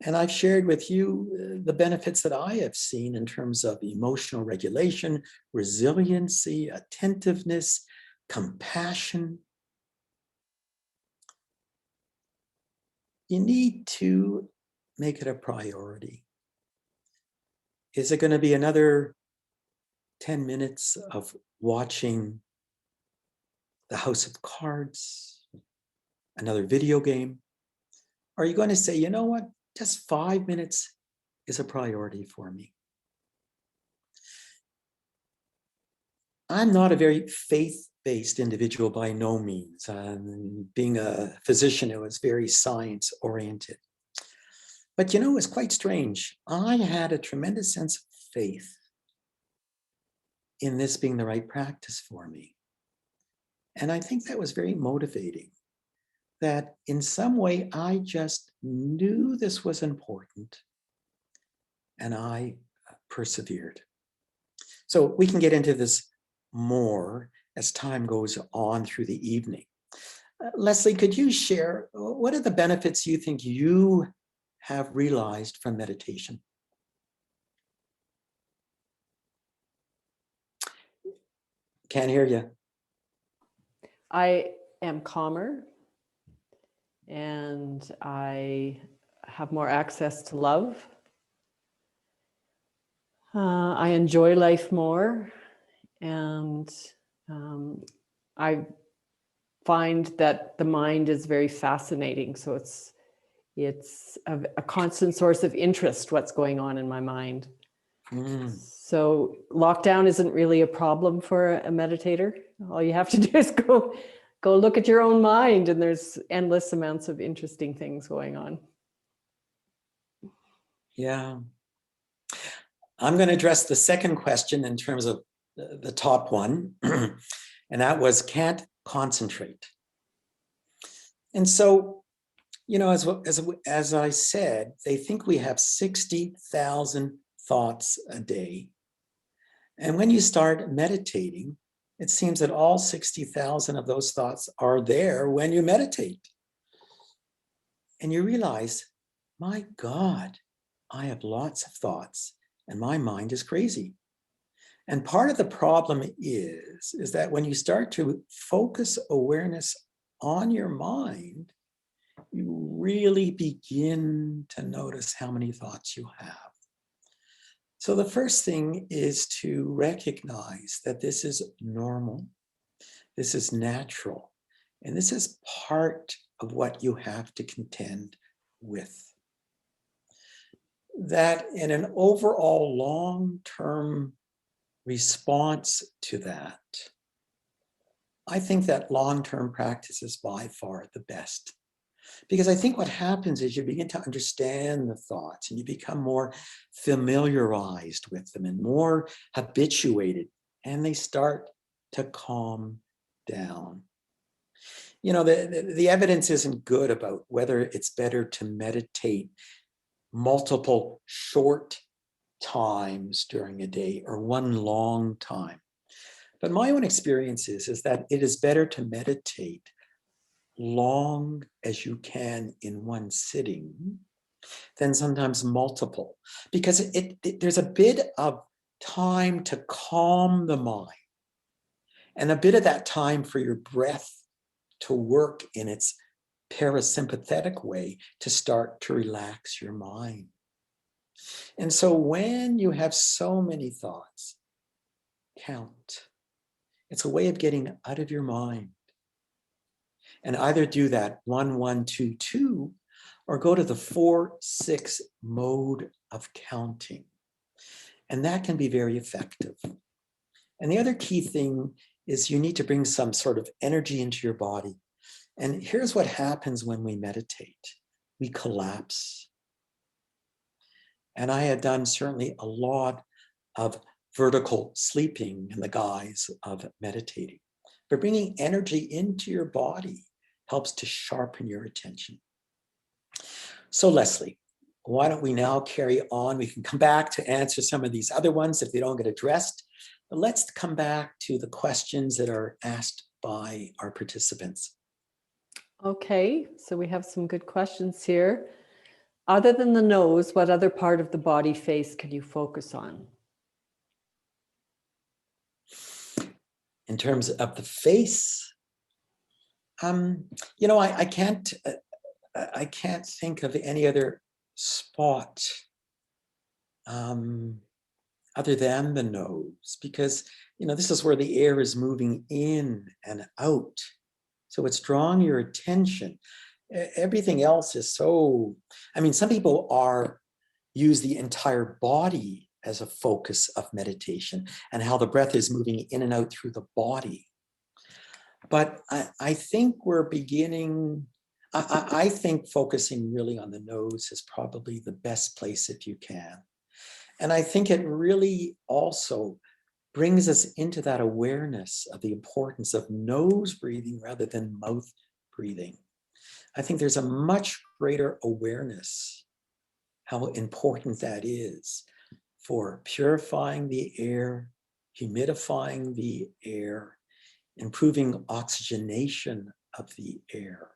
And I've shared with you the benefits that I have seen in terms of emotional regulation, resiliency, attentiveness, compassion. you need to make it a priority. Is it going to be another 10 minutes of watching the House of Cards, another video game? Or are you going to say, you know what, just 5 minutes is a priority for me? I'm not a very faith-based individual by no means. Being a physician, it was very science-oriented. But you know, it's quite strange. I had a tremendous sense of faith in this being the right practice for me. And I think that was very motivating, that in some way I just knew this was important and I persevered. So we can get into this more as time goes on through the evening. Leslie, could you share what are the benefits you think you have realized from meditation? Can't hear you. I am calmer and I have more access to love. I enjoy life more, and I find that the mind is very fascinating. So it's a constant source of interest, what's going on in my mind. So lockdown isn't really a problem for a meditator. All you have to do is go look at your own mind, and there's endless amounts of interesting things going on. Yeah. I'm going to address the second question in terms of the top one, and that was can't concentrate. And so, you know, as I said, they think we have 60,000 thoughts a day. And when you start meditating, it seems that all 60,000 of those thoughts are there when you meditate. And you realize, my God, I have lots of thoughts and my mind is crazy. And part of the problem is that when you start to focus awareness on your mind, you really begin to notice how many thoughts you have. So the first thing is to recognize that this is normal, this is natural, and this is part of what you have to contend with. That in an overall long-term response to that, I think that long-term practice is by far the best. Because I think what happens is you begin to understand the thoughts and you become more familiarized with them and more habituated, and they start to calm down. You know, the evidence isn't good about whether it's better to meditate multiple short times during a day or one long time. But my own experience is that it is better to meditate long as you can in one sitting than sometimes multiple, because there's a bit of time to calm the mind and a bit of that time for your breath to work in its parasympathetic way to start to relax your mind. And so when you have so many thoughts, count. It's a way of getting out of your mind. And either do that 1, 1, 2, 2, or go to the 4, 6 mode of counting. And that can be very effective. And the other key thing is you need to bring some sort of energy into your body. And here's what happens when we meditate. We collapse. And I had done certainly a lot of vertical sleeping in the guise of meditating. But bringing energy into your body helps to sharpen your attention. So Leslie, why don't we now carry on? We can come back to answer some of these other ones if they don't get addressed. But let's come back to the questions that are asked by our participants. Okay, so we have some good questions here. Other than the nose, what other part of the body face can you focus on? In terms of the face, you know, I can't I can't think of any other spot other than the nose, because, this is where the air is moving in and out. So it's drawing your attention. Everything else is so, some people use the entire body as a focus of meditation and how the breath is moving in and out through the body. But I think we're beginning, I think focusing really on the nose is probably the best place if you can. And I think it really also brings us into that awareness of the importance of nose breathing rather than mouth breathing. I think there's a much greater awareness how important that is for purifying the air, humidifying the air, improving oxygenation of the air.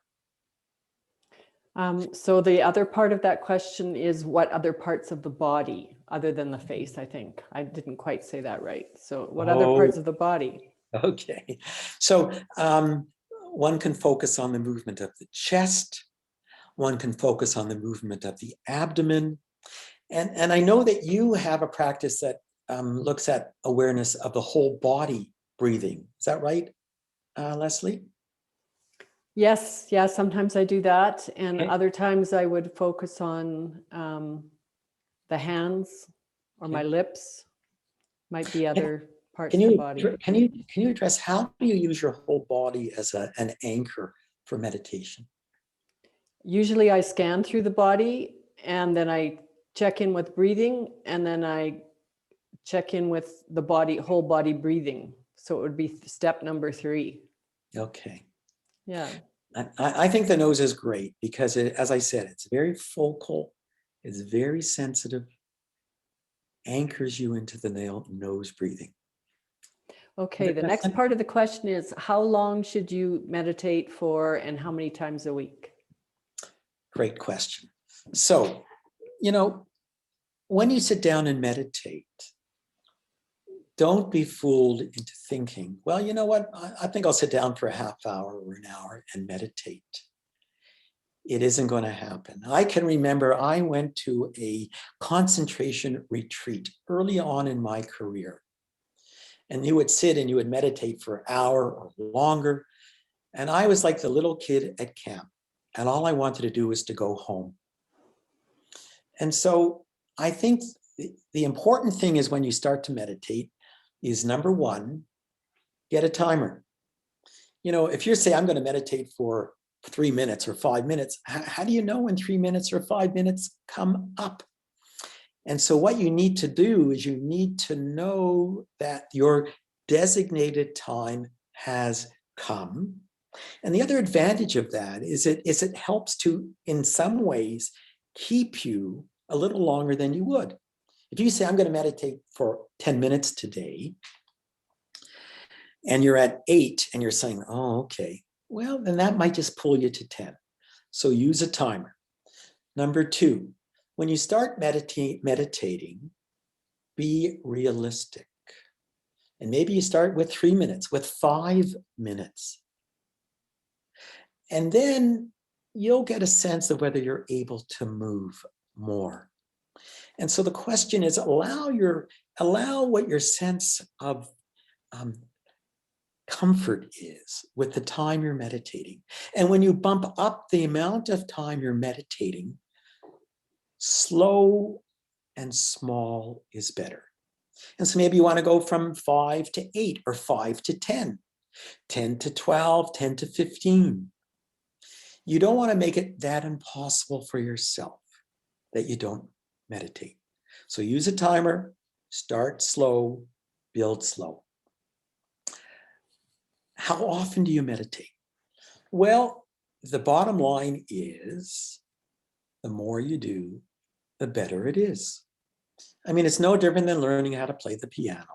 So the other part of that question is what other parts of the body other than the face, I think. I didn't quite say that right. So what other parts of the body? Okay. So one can focus on the movement of the chest. One can focus on the movement of the abdomen. And I know that you have a practice that looks at awareness of the whole body breathing. Is that right, Leslie? Yes, yeah, sometimes I do that. And Okay. other times I would focus on the hands or my lips. Might be other parts of the body. Can you address how do you use your whole body as an anchor for meditation? Usually I scan through the body and then I check in with breathing and then I check in with the body, whole body breathing. So it would be step number 3. Okay. Yeah. I think the nose is great because, as I said, it's very focal, it's very sensitive, anchors you into the nose breathing. Okay, the next part of the question is, how long should you meditate for and how many times a week? Great question. So, when you sit down and meditate, don't be fooled into thinking, well, you know what, I think I'll sit down for a half hour or an hour and meditate. It isn't going to happen. I can remember I went to a concentration retreat early on in my career. And you would sit and you would meditate for an hour or longer. And I was like the little kid at camp. And all I wanted to do was to go home. And so I think the important thing is when you start to meditate is, number one, get a timer. If you say, I'm going to meditate for 3 minutes or 5 minutes, how do you know when 3 minutes or 5 minutes come up? And so what you need to do is you need to know that your designated time has come. And the other advantage of that is it helps to, in some ways, keep you a little longer than you would. If you say, I'm going to meditate for 10 minutes today, and you're at 8 and you're saying, oh, okay, well, then that might just pull you to 10. So use a timer. Number 2, when you start meditating, be realistic. And maybe you start with 3 minutes, with 5 minutes. And then you'll get a sense of whether you're able to move more. And so the question is, allow what your sense of comfort is with the time you're meditating. And when you bump up the amount of time you're meditating, slow and small is better. And so maybe you want to go from 5 to 8 or 5 to 10, 10 to 12, 10 to 15. You don't want to make it that impossible for yourself that you don't meditate. So use a timer, start slow, build slow. How often do you meditate? Well, the bottom line is the more you do, the better it is. It's no different than learning how to play the piano.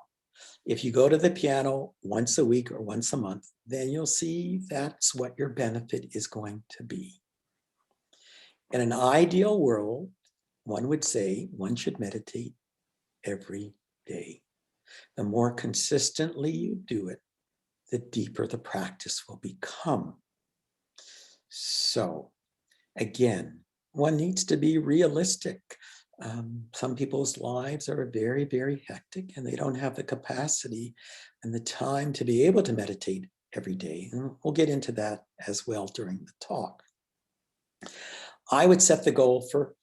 If you go to the piano once a week or once a month, then you'll see that's what your benefit is going to be. In an ideal world, one would say one should meditate every day. The more consistently you do it, the deeper the practice will become. So, Again, one needs to be realistic. Some people's lives are very, very hectic, and they don't have the capacity and the time to be able to meditate every day. And we'll get into that as well during the talk. I would set the goal for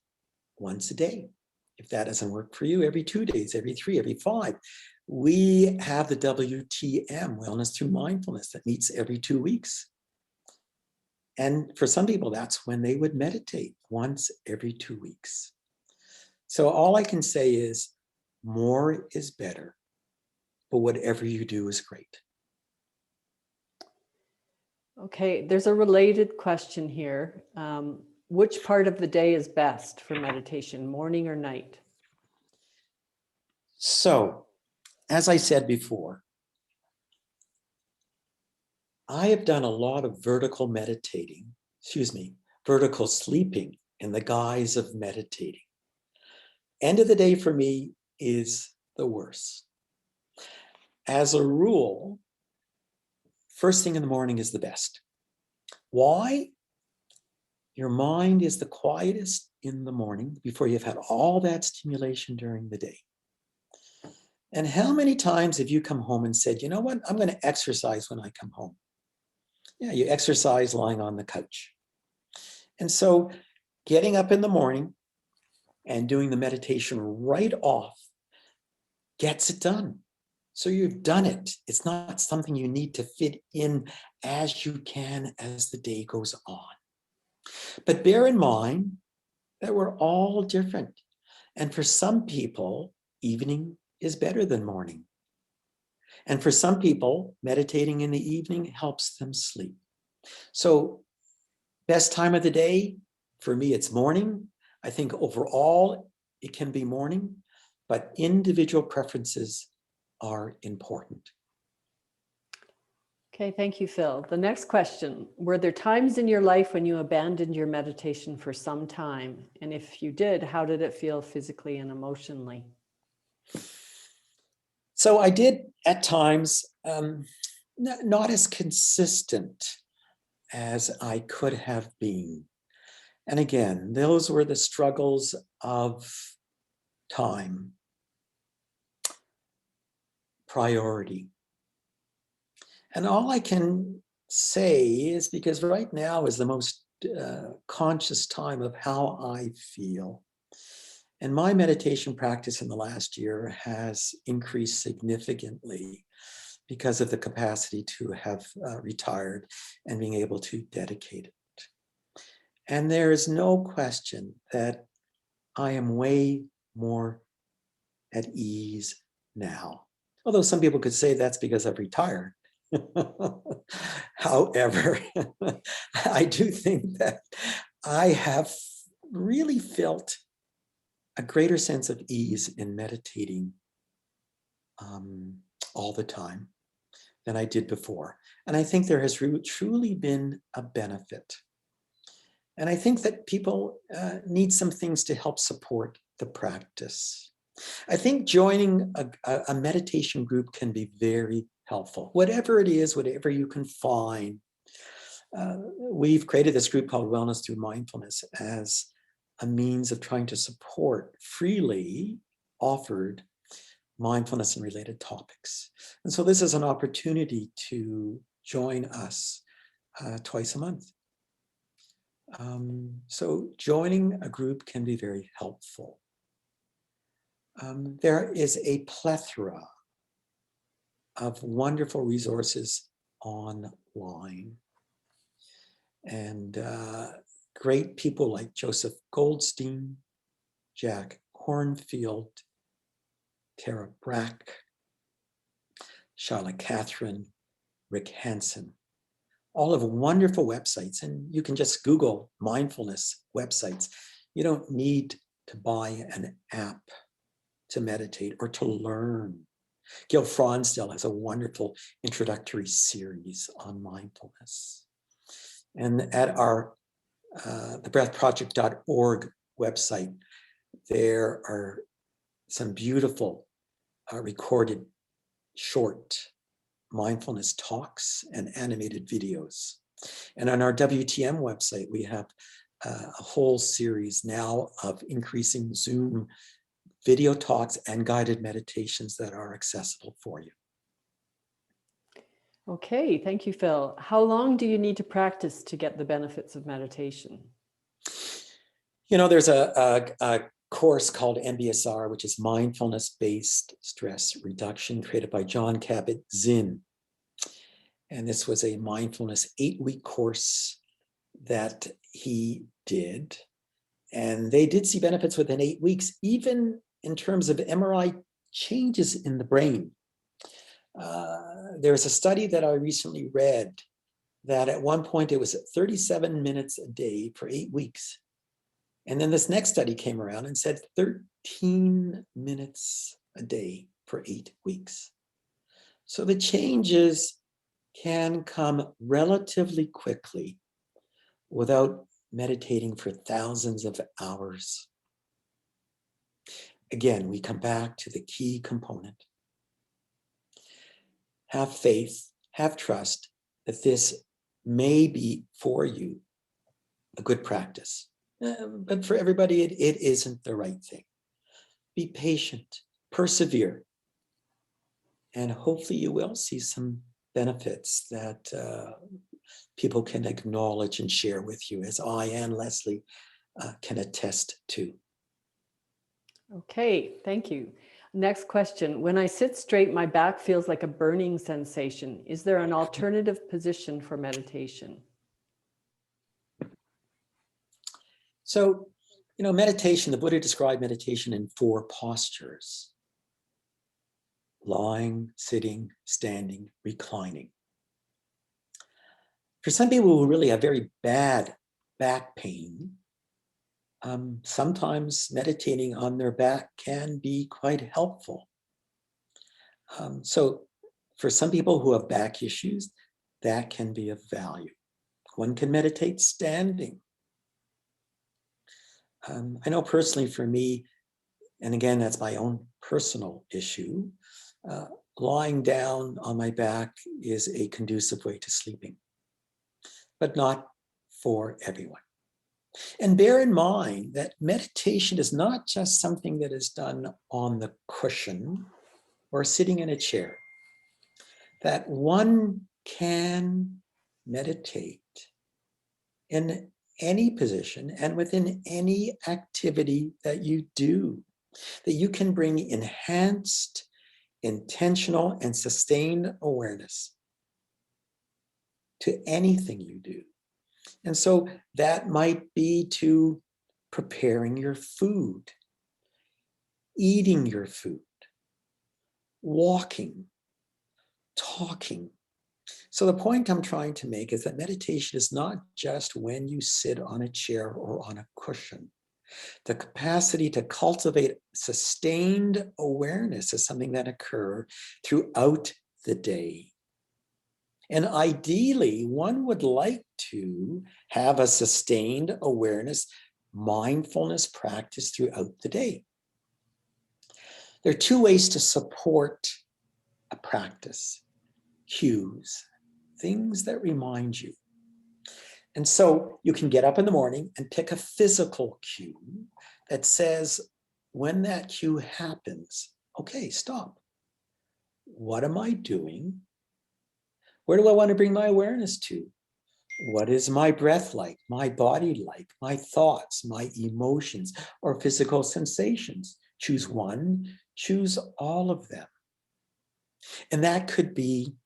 once a day. If that doesn't work for you, every 2 days, every 3, every 5. We have the WTM, Wellness Through Mindfulness, that meets every 2 weeks. And for some people, that's when they would meditate, once every 2 weeks. So all I can say is more is better, but whatever you do is great. Okay, there's a related question here. Which part of the day is best for meditation, morning or night? So, as I said before, I have done a lot of vertical sleeping in the guise of meditating. End of the day for me is the worst. As a rule, first thing in the morning is the best. Why? Your mind is the quietest in the morning before you've had all that stimulation during the day. And how many times have you come home and said, you know what, I'm going to exercise when I come home? Yeah, you exercise lying on the couch. And so getting up in the morning and doing the meditation right off gets it done. So you've done it. It's not something you need to fit in as you can as the day goes on. But bear in mind that we're all different. And for some people, evening is better than morning. And for some people, meditating in the evening helps them sleep. So best time of the day, for me, it's morning. I think overall, it can be morning, but individual preferences are important. Okay, thank you, Phil. The next question, were there times in your life when you abandoned your meditation for some time? And if you did, how did it feel physically and emotionally? So I did at times, not as consistent as I could have been. And again, those were the struggles of time, priority. And all I can say is because right now is the most conscious time of how I feel. And my meditation practice in the last year has increased significantly because of the capacity to have retired and being able to dedicate it. And there is no question that I am way more at ease now. Although some people could say that's because I've retired. However, I do think that I have really felt a greater sense of ease in meditating all the time than I did before. And I think there has truly been a benefit. And I think that people need some things to help support the practice. I think joining a meditation group can be very helpful. Whatever it is, whatever you can find. We've created this group called Wellness Through Mindfulness as a means of trying to support freely offered mindfulness and related topics. And so this is an opportunity to join us twice a month. So joining a group can be very helpful. There is a plethora of wonderful resources online. And great people like Joseph Goldstein, Jack Hornfield, Tara Brack, Charlotte Catherine, Rick Hansen, all of wonderful websites. And you can just Google mindfulness websites. You don't need to buy an app to meditate or to learn. Gil Fronsdale has a wonderful introductory series on mindfulness. And at our thebreathproject.org website, there are some beautiful recorded short mindfulness talks and animated videos. And on our WTM website, we have a whole series now of increasing Zoom video talks and guided meditations that are accessible for you. Okay, thank you, Phil. How long do you need to practice to get the benefits of meditation? You know, there's a course called MBSR, which is Mindfulness-Based Stress Reduction, created by John Kabat-Zinn. And this was a mindfulness 8-week course that he did. And they did see benefits within 8 weeks, even in terms of MRI changes in the brain. There's a study that I recently read that at one point it was 37 minutes a day for 8 weeks. And then this next study came around and said 13 minutes a day for 8 weeks. So the changes can come relatively quickly without meditating for thousands of hours. Again, we come back to the key component. Have faith, have trust that this may be for you a good practice. But for everybody, it isn't the right thing. Be patient, persevere, and hopefully you will see some benefits that people can acknowledge and share with you, as I and Leslie can attest to. Okay, thank you. Next question. When I sit straight, my back feels like a burning sensation. Is there an alternative position for meditation? So, you know, meditation, the Buddha described meditation in 4 postures: lying, sitting, standing, reclining. For some people who really have very bad back pain, sometimes meditating on their back can be quite helpful. So for some people who have back issues, that can be of value. One can meditate standing. I know personally for me, and again, that's my own personal issue, lying down on my back is a conducive way to sleeping, but not for everyone. And bear in mind that meditation is not just something that is done on the cushion or sitting in a chair, that one can meditate in any position and within any activity that you do, that you can bring enhanced, intentional, and sustained awareness to anything you do. And so that might be to preparing your food, eating your food, walking, talking. So the point I'm trying to make is that meditation is not just when you sit on a chair or on a cushion. The capacity to cultivate sustained awareness is something that occurs throughout the day. And ideally, one would like to have a sustained awareness, mindfulness practice throughout the day. There are 2 ways to support a practice: cues, things that remind you. And so you can get up in the morning and pick a physical cue that says, when that cue happens, okay, stop. What am I doing? Where do I want to bring my awareness to? What is my breath like, my body like, my thoughts, my emotions, or physical sensations? Choose one, choose all of them. And that could be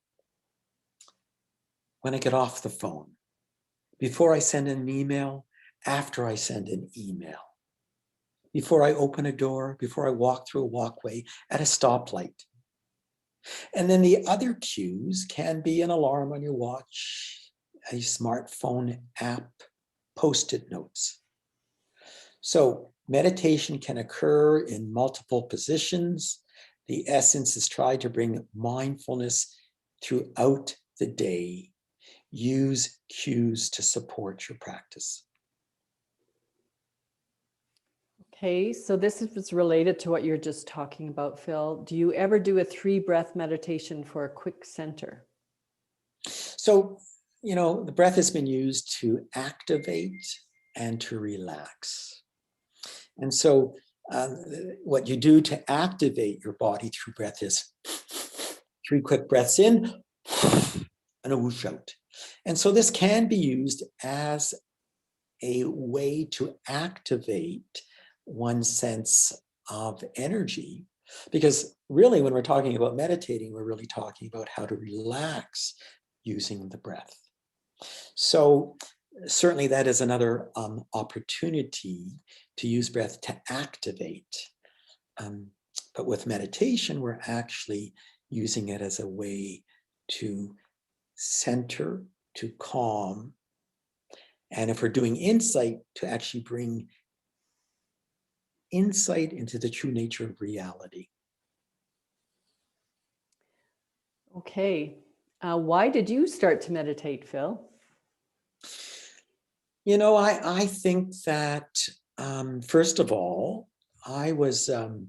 when I get off the phone, before I send an email, after I send an email, before I open a door, before I walk through a walkway, at a stoplight. And then the other cues can be an alarm on your watch, a smartphone app, Post-it notes. So meditation can occur in multiple positions. The essence is try to bring mindfulness throughout the day. Use cues to support your practice. Okay, so this is related to what you're just talking about, Phil. Do you ever do a 3-breath meditation for a quick center? So, you know, the breath has been used to activate and to relax. And so what you do to activate your body through breath is 3 quick breaths in and a whoosh out. And so this can be used as a way to activate one's sense of energy, because really when we're talking about meditating, we're really talking about how to relax using the breath. So certainly that is another opportunity to use breath to activate. But with meditation, we're actually using it as a way to center, to calm, and if we're doing insight, to actually bring insight into the true nature of reality. Okay. Why did you start to meditate, Phil? You know, I think that first of all, I was a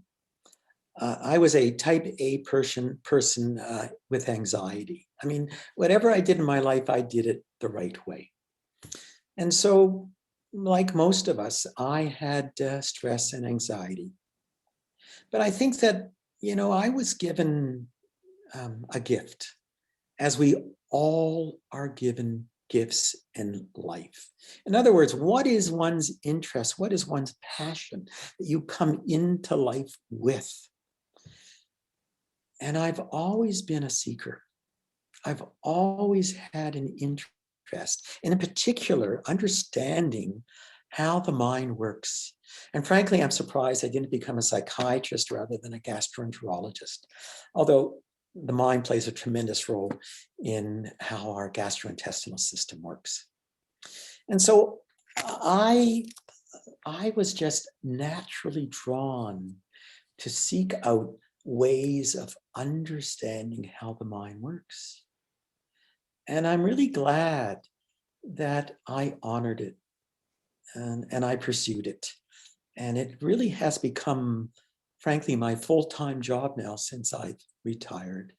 type A person with anxiety. I mean, whatever I did in my life, I did it the right way. And so, like most of us, I had stress and anxiety. But I think that, you know, I was given a gift, as we all are given gifts in life. In other words, what is one's interest? What is one's passion that you come into life with? And I've always been a seeker. I've always had an interest, and in particular, understanding how the mind works. And frankly, I'm surprised I didn't become a psychiatrist rather than a gastroenterologist, although the mind plays a tremendous role in how our gastrointestinal system works. And so I was just naturally drawn to seek out ways of understanding how the mind works. And I'm really glad that I honored it and I pursued it. And it really has become, frankly, my full-time job now since I've retired.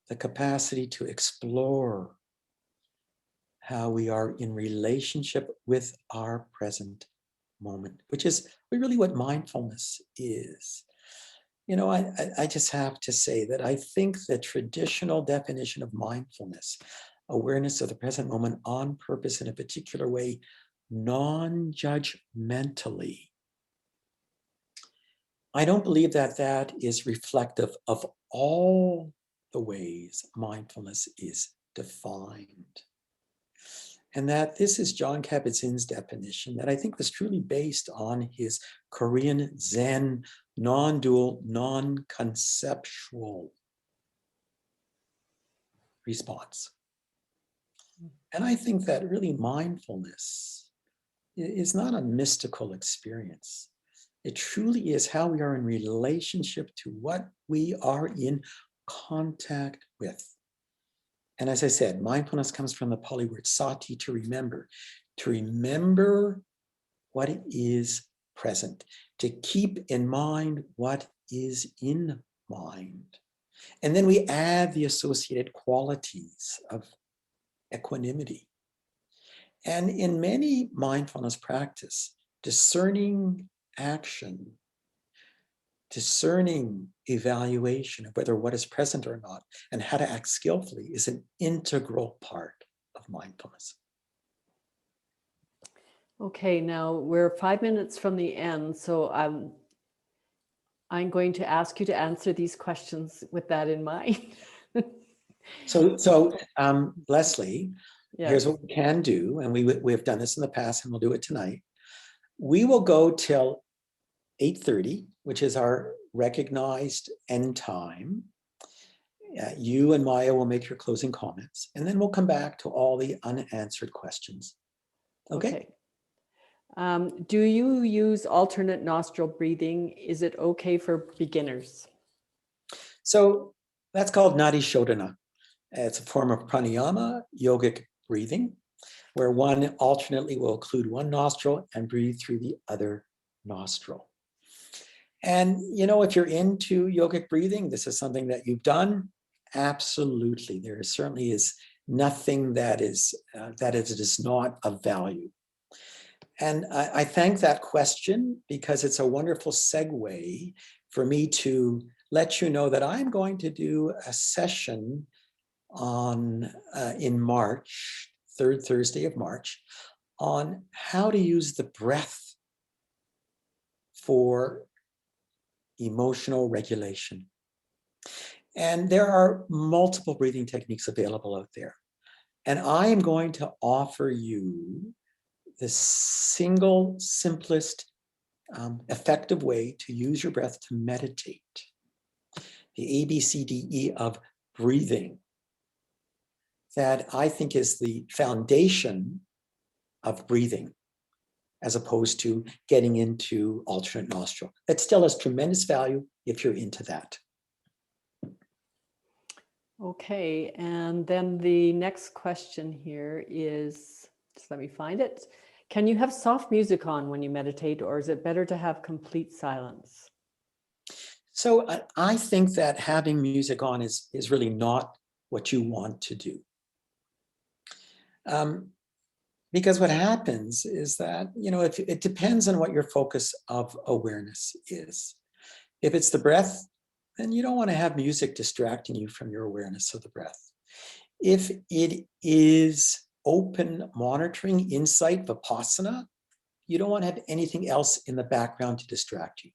The capacity to explore how we are in relationship with our present moment, which is really what mindfulness is. You know, I just have to say that I think the traditional definition of mindfulness, awareness of the present moment on purpose in a particular way, non-judgmentally, I don't believe that that is reflective of all the ways mindfulness is defined. And that this is Jon Kabat-Zinn's definition that I think was truly based on his Korean Zen, non-dual, non-conceptual response. And I think that really mindfulness is not a mystical experience. It truly is how we are in relationship to what we are in contact with. And as I said, mindfulness comes from the Pali word sati, to remember what is present, to keep in mind what is in mind. And then we add the associated qualities of equanimity. And in many mindfulness practice, discerning action, discerning evaluation of whether what is present or not and how to act skillfully is an integral part of mindfulness. Okay, now we're 5 minutes from the end, so I'm going to ask you to answer these questions with that in mind. So Leslie, Yes. here's what we can do, and we have done this in the past, and we'll do it tonight. We will go till 8:30, which is our recognized end time. You and Maya will make your closing comments, and then we'll come back to all the unanswered questions. Okay. Do you use alternate nostril breathing? Is it okay for beginners? So that's called Nadi Shodhana. It's a form of pranayama, yogic breathing, where one alternately will occlude one nostril and breathe through the other nostril. And, you know, if you're into yogic breathing, this is something that you've done. Absolutely. There certainly is nothing that is not of value. And I thank that question because it's a wonderful segue for me to let you know that I'm going to do a session on in March, third Thursday of March, on how to use the breath for emotional regulation. And there are multiple breathing techniques available out there. And I am going to offer you the single, simplest, effective way to use your breath to meditate. The ABCDE of breathing that I think is the foundation of breathing, as opposed to getting into alternate nostril. That still has tremendous value if you're into that. Okay, and then the next question here is, just let me find it. Can you have soft music on when you meditate, or is it better to have complete silence? So I think that having music on is really not what you want to do. Because what happens is that, if it depends on what your focus of awareness is. If it's the breath, then you don't want to have music distracting you from your awareness of the breath. If it is open monitoring, insight, vipassana, you don't want to have anything else in the background to distract you.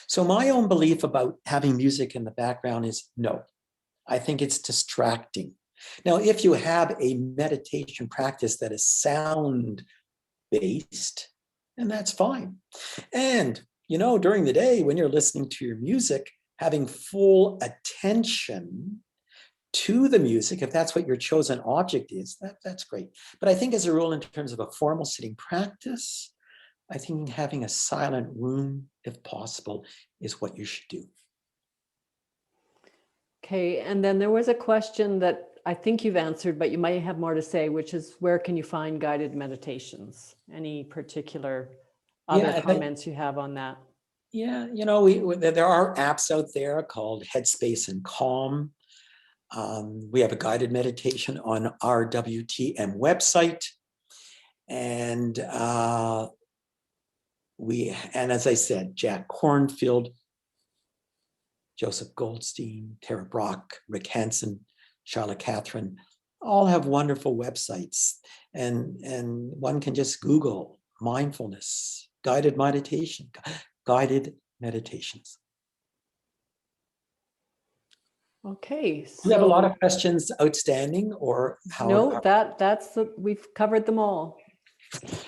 So my own belief about having music in the background is no. I think it's distracting. Now, if you have a meditation practice that is sound-based, then that's fine. And, during the day when you're listening to your music, having full attention to the music, if that's what your chosen object is, that's great. But I think as a rule, in terms of a formal sitting practice, I think having a silent room, if possible, is what you should do. Okay, and then there was a question that I think you've answered, but you might have more to say, which is, where can you find guided meditations? Any particular other comments you have on that? Yeah, there are apps out there called Headspace and Calm. We have a guided meditation on our WTM website. And as I said, Jack Kornfield, Joseph Goldstein, Tara Brock, Rick Hansen, Charlotte Catherine, all have wonderful websites. And one can just Google mindfulness, guided meditation, guided meditations. Okay, so we have a lot of questions outstanding, or how? No, we've covered them all.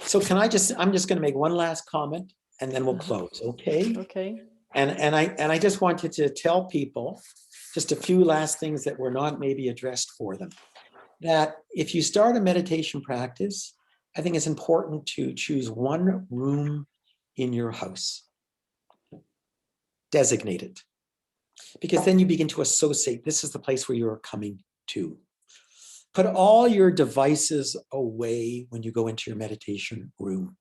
So I'm just going to make one last comment and then we'll close, okay? Okay. And I just wanted to tell people just a few last things that were not maybe addressed for them. That if you start a meditation practice, I think it's important to choose one room in your house. Designate it. Because then you begin to associate, this is the place where you're coming to. Put all your devices away when you go into your meditation room.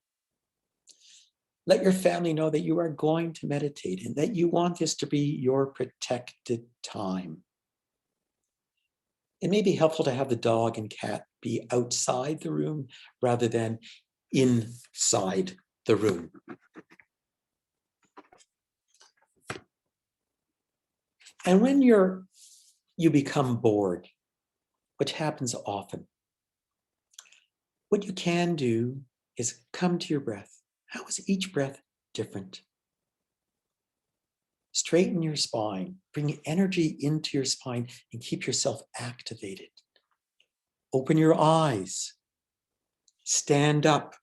Let your family know that you are going to meditate and that you want this to be your protected time. It may be helpful to have the dog and cat be outside the room rather than inside the room. And when you become bored, which happens often, what you can do is come to your breath. How is each breath different? Straighten your spine, bring energy into your spine and keep yourself activated. Open your eyes, stand up,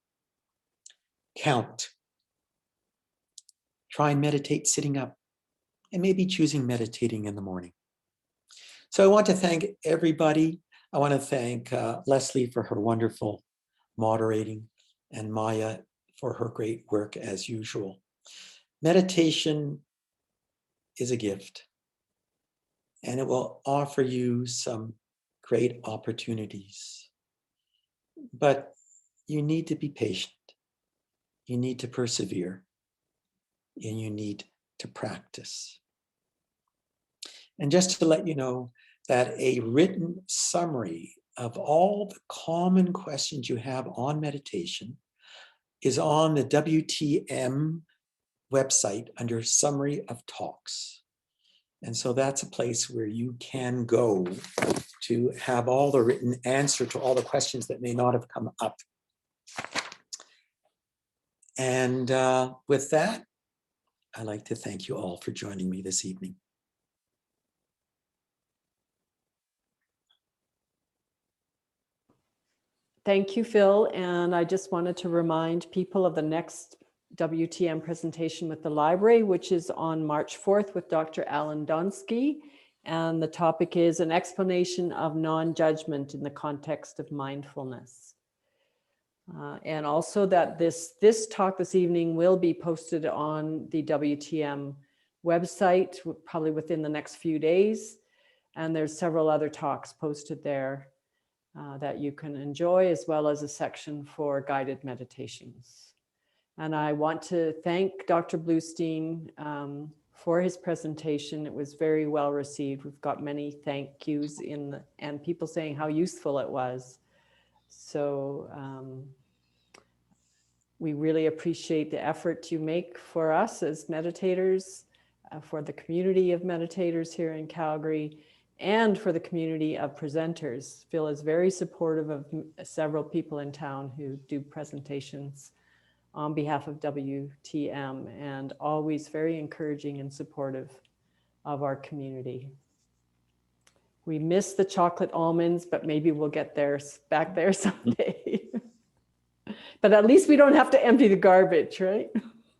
count. Try and meditate sitting up, and maybe choosing meditating in the morning. So I want to thank everybody. I want to thank Leslie for her wonderful moderating and Maya for her great work as usual. Meditation is a gift, and it will offer you some great opportunities. But you need to be patient. You need to persevere, and you need to practice. And just to let you know that a written summary of all the common questions you have on meditation is on the WTM website under Summary of Talks. And so that's a place where you can go to have all the written answer to all the questions that may not have come up. And with that, I'd like to thank you all for joining me this evening. Thank you, Phil. And I just wanted to remind people of the next WTM presentation with the library, which is on March 4th with Dr. Alan Donsky. And the topic is an explanation of non-judgment in the context of mindfulness. And also that this talk this evening will be posted on the WTM website, probably within the next few days. And there's several other talks posted there that you can enjoy, as well as a section for guided meditations. And I want to thank Dr. Bluestein for his presentation. It was very well received. We've got many thank yous and people saying how useful it was. So we really appreciate the effort you make for us as meditators, for the community of meditators here in Calgary, and for the community of presenters. Phil is very supportive of several people in town who do presentations on behalf of WTM, and always very encouraging and supportive of our community. We miss the chocolate almonds, but maybe we'll get there back there someday. But at least we don't have to empty the garbage, right?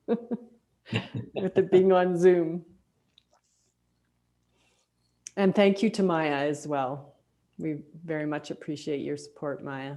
With it being on Zoom. And thank you to Maya as well. We very much appreciate your support, Maya.